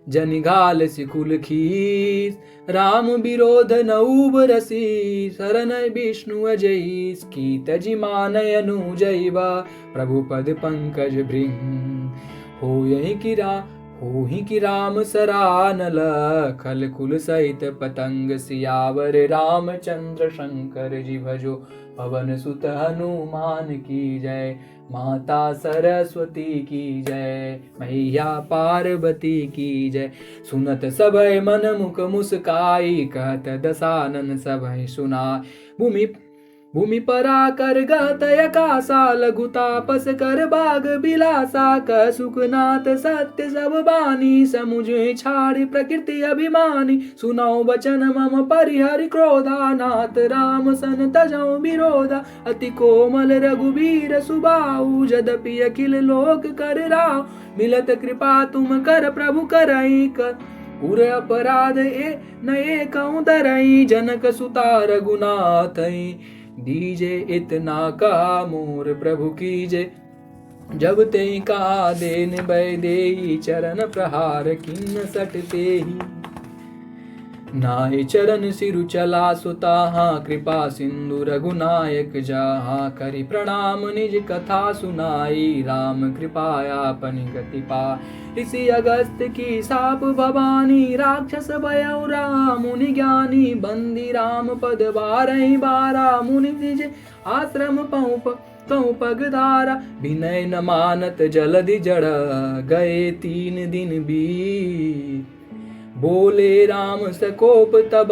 जनिघाल सिकुल खीस राम विरोध नऊब रसी शरण विष्णु अजयी की तजि मानय अनुजैव प्रभु पद पंकज भृंग हो ही कि राम सरानल खल कुल सहित पतंग सियावर रामचंद्र शंकर जी भजो पवन सुत हनुमान की जय माता सरस्वती की जय मैया पार्वती की जय सुनत सबय मन मुख मुस्काई कहत दसानन सबय सुनाय भूमि परा कर गत यकासा लघु तापस कर बाग बिलासा क सुखनाथ सत्य सब बानी समुझ छाड़ी प्रकृति अभिमानी सुनाओ वचन मम परिहरि क्रोधा नाथ राम सन तजौ विरोधा अति कोमल रघुबीर सुबाऊ यद्यपि अखिल लोक कर राव मिलत कृपा तुम कर प्रभु करई कर उर अपराध न एकौ दरई जनक सुता रघुनाथई दीजे इतना कहा मोर प्रभु कीजे जब ते कहा देन भय देई चरण प्रहार किन्न सटते ही नाहि चरण सिरु चला सुताहा कृपा सिंधु रघुनायक जहाँ करि प्रणाम निज कथा सुनाई राम कृपायापन गति पा ऋषि अगस्त की साप भवानी राक्षस भयउ राम मुनि ज्ञानी बंदी राम पद बारहि बारा मुनि निज आश्रम कहूँ पगधारा विनय न मानत जलधि जड़ गए 3 दिन बीत बोले राम सकोप तब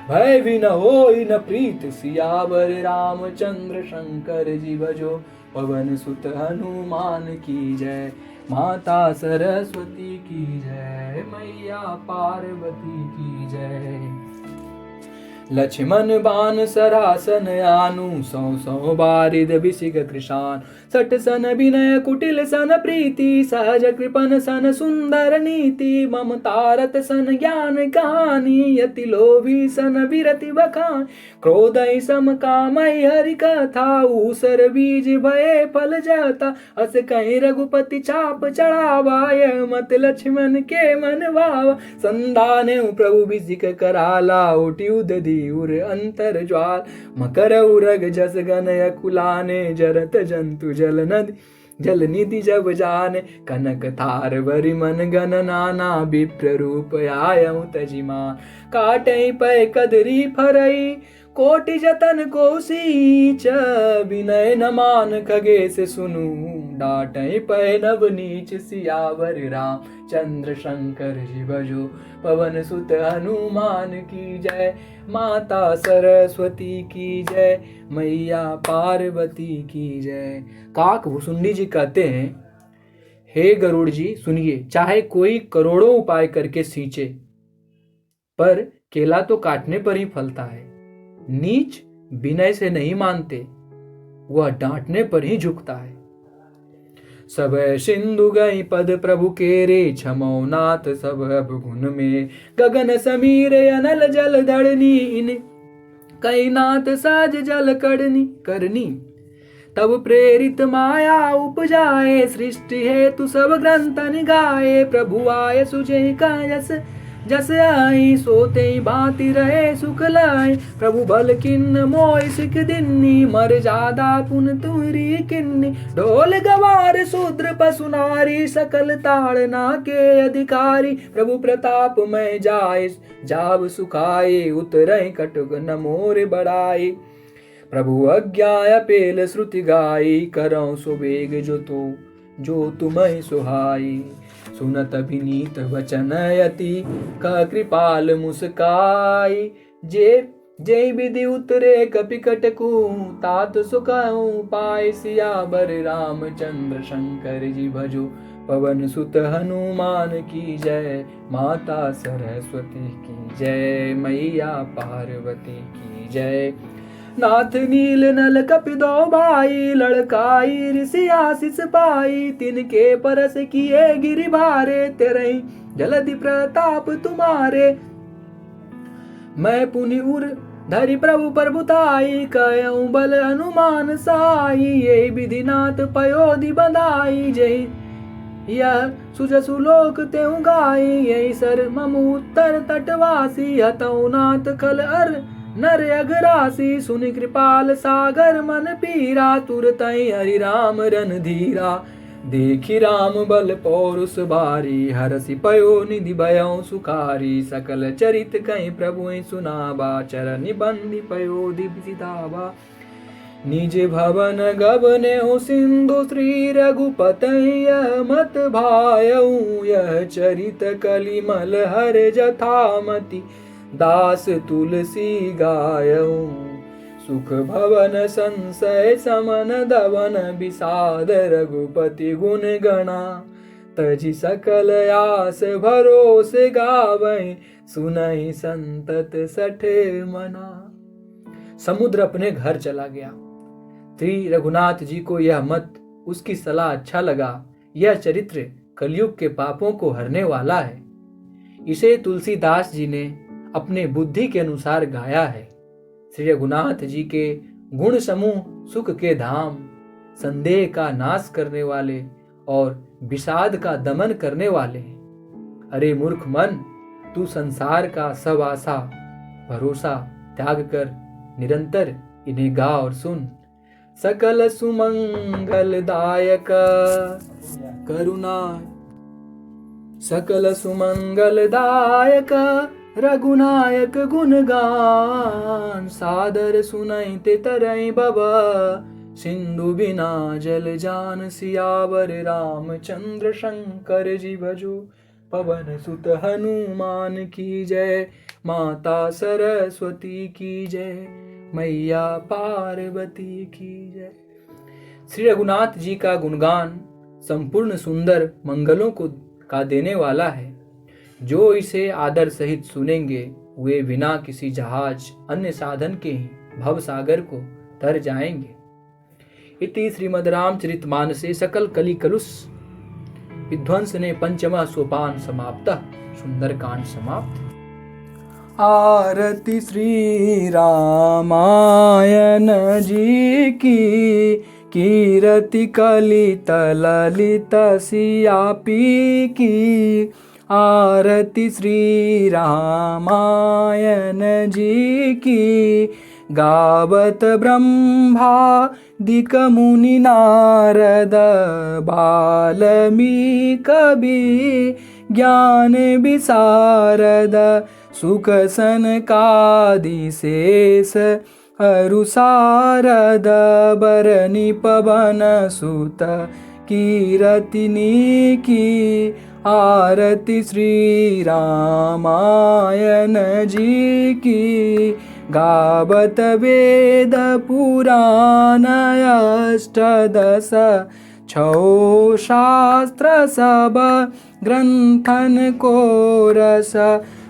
भय भी न होई न प्रीत सियावर रामचंद्र शंकर जी भजो पवन सुत हनुमान की जय माता सरस्वती की जय मैया पार्वती की जय लक्ष्मण बान सरासन आनु सौ बारिद विसिग कृशान सट सन विनय कुटिल सन प्रीति सहज कृपन सन सुंदर नीति ममतारत सन ज्ञान कहानी यति लोभी सन विरति बखान क्रोधय सम कामय हरि कथा ऊसर बीज भये फल जाता अस कहीं रघुपति चाप चढ़ावाय मत लक्ष्मण के मन भाव संधाने प्रभु विसिक कराला उठी उदधि उर अंतर ज्वाल मकर उरग जस गन अकुलाने जरत जंतु जल निधि जब जाने कनक थार वरि मन गन नाना विप्र रूप आयउ तजिमान काटई पै कदरी फरई कोटि जतन को सींच, विनय न मान खगेश सुनु, डांटै पै नव नीच, सियावर रामचंद्र शंकर जी भजो, पवन सुत हनुमान की जय, माता सरस्वती की जय, मैया पार्वती की जय। काकभूषुंडी जी कहते हैं, हे गरुड़ जी सुनिए, चाहे कोई करोड़ों उपाय करके सींचे, पर केला तो काटने पर ही फलता है। नीच विनय से नहीं मानते, वह डांटने पर ही झुकता है। सब सिंधु गई पद प्रभु केरे, क्षमो नाथ सब अब गुण में, गगन समीर अनल जल धरनी, इन कई नाथ साज जल करनी, तब प्रेरित माया उपजाए, सृष्टि हेतु सब ग्रंथ गाए, प्रभु आय सुझे का जस आई, सोते भांति रहे सुख लाए, प्रभु भल किन्न मोय सिख दिन्नी, मर जादा पुन तुहरी किन्नी, ढोल गवार शूद्र पशु नारी, सकल ताड़ना के अधिकारी, प्रभु प्रताप में जाय जाब सुखाए, उतरई कटुक न मोर बढ़ाई, प्रभु अज्ञा पेल श्रुति गाई, करौ सुबेग जो तुम्हें सुहाई, सुनत विनीत वचन यति, कृपाल मुस्काई, जे विधि उतरे कपिकट को, तात सुखऊ पाय, सियावर रामचंद्र शंकर जी भजो, पवन सुत हनुमान की जय, माता सरस्वती की जय, मैया पार्वती की जय। नाथ नील नल कपि दो भाई, लड़काई ऋषि आशीष पाई, तिनके परस किए गिरि भारे, तेरे जलधि प्रताप तुम्हारे, मैं पुनि उर धरि प्रभु प्रभुताई, कयऊँ बल हनुमान साई, ये विधि नाथ पयोधि बंधाई, जय यह सुजसु लोक तेऊ गाई, यही सर ममु उत्तर तटवासी, हतऊ नाथ खल अर नर अघरासी, सुनि कृपाल सागर मन पीरा, तुरतई हरि राम रन धीरा, देखी राम बल पौरुष बारी, हरसि पयो निधि भयउ सुखारी, सकल चरित कहीं प्रभु सुनाबा, चरण बंदी पयो दिव्य सिधाबा, निज भवन गबने हो सिंधु, श्री रघुपतय मत भायऊ, यह चरित कलिमल हर जथामति, दास तुलसी गायऊ, सुख भवन संशय समन दवन, विषाद रघुपति गुण गणा, तजि सकल आस भरोसे गावै, सुनहि संतत सठ मना। समुद्र अपने घर चला गया। श्री रघुनाथ जी को यह मत, उसकी सलाह अच्छा लगा। यह चरित्र कलयुग के पापों को हरने वाला है। इसे तुलसीदास जी ने अपने बुद्धि के अनुसार गाया है। श्री रघुनाथ जी के गुण समूह सुख के धाम, संदेह का नाश करने वाले और विषाद का दमन करने वाले हैं। अरे मूर्ख मन, तू संसार का सब आशा भरोसा त्याग कर निरंतर इन्हें गा और सुन। सकल सुमंगलदायक करुणा, सकल सुमंगलदायक रघुनायक गुणगान, सादर सुनई ते तरई बबा, सिंधु बिना जल जान, सियावर रामचंद्र शंकर जी भजो, पवन सुत हनुमान की जय, माता सरस्वती की जय, मैया पार्वती की जय। श्री रघुनाथ जी का गुणगान संपूर्ण सुंदर मंगलों को का देने वाला है। जो इसे आदर सहित सुनेंगे वे बिना किसी जहाज अन्य साधन के ही भव सागर को तर जाएंगे। इति श्रीमद् रामचरितमानसे सकल कलि कलुष विध्वंसने पंचमा सोपान समाप्तः। सुंदरकांड समाप्त। आरती श्री रामायण जी की, कीरति कलित ललित सियापी की। आरती श्री रामायण जी की, गावत ब्रह्मादिक मुनि नारद बाल्मीकि कवि। ज्ञान विशारद सुख सनकादिशेष अरुसारद बरनि पवन सुत कीरतिनी की आरती श्री रामायण जी की। गावत वेद पुराण अष्टदश छौ शास्त्र सब ग्रंथन को रस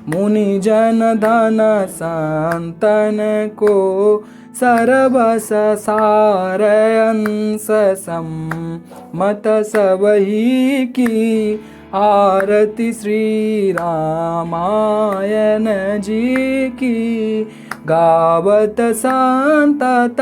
मुनि जन धन संतन को सरबस सार अंश सम्मत सबही की। आरती श्री रामायण जी की। गावत संतत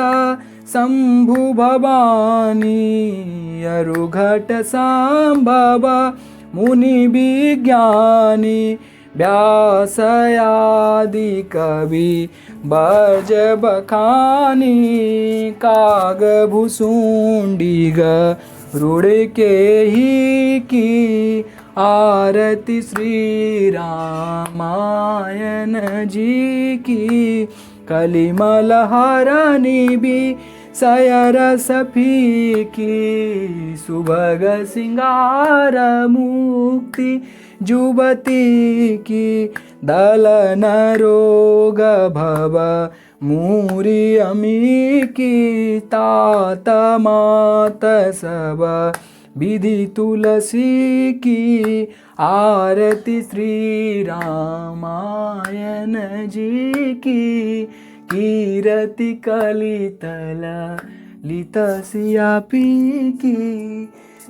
शंभु भवानी अरुघट संभव मुनि विज्ञानी। व्यास आदि कवि बज बखानी काग भुसुंडी गरुड़ के ही की। आरती श्री रामायण जी की। कलिमल हरनि भी सयरस फीकी सुभग सिंगार मुक्ति जुबती की। दलन रोग भव मूरी अमी की। तात मात सब विधि तुलसी की। आरती श्री रामायण जी की। कीरति कलितल लित सिया पी की।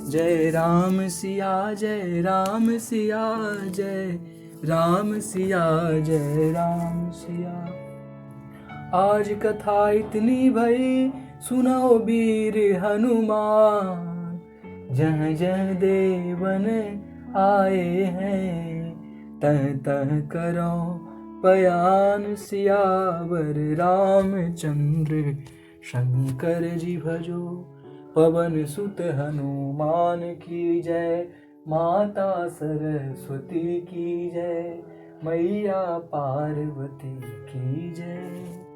जय राम सिया जय राम सिया जय राम सिया जय राम सिया। आज कथा इतनी भई सुनो वीर हनुमान। जह जह देवन आए हैं तह तह करो पयान। सियावर रामचंद्र शंकर जी भजो। पवन सुत हनुमान की जय। माता सरस्वती की जय। मैया पार्वती की जय।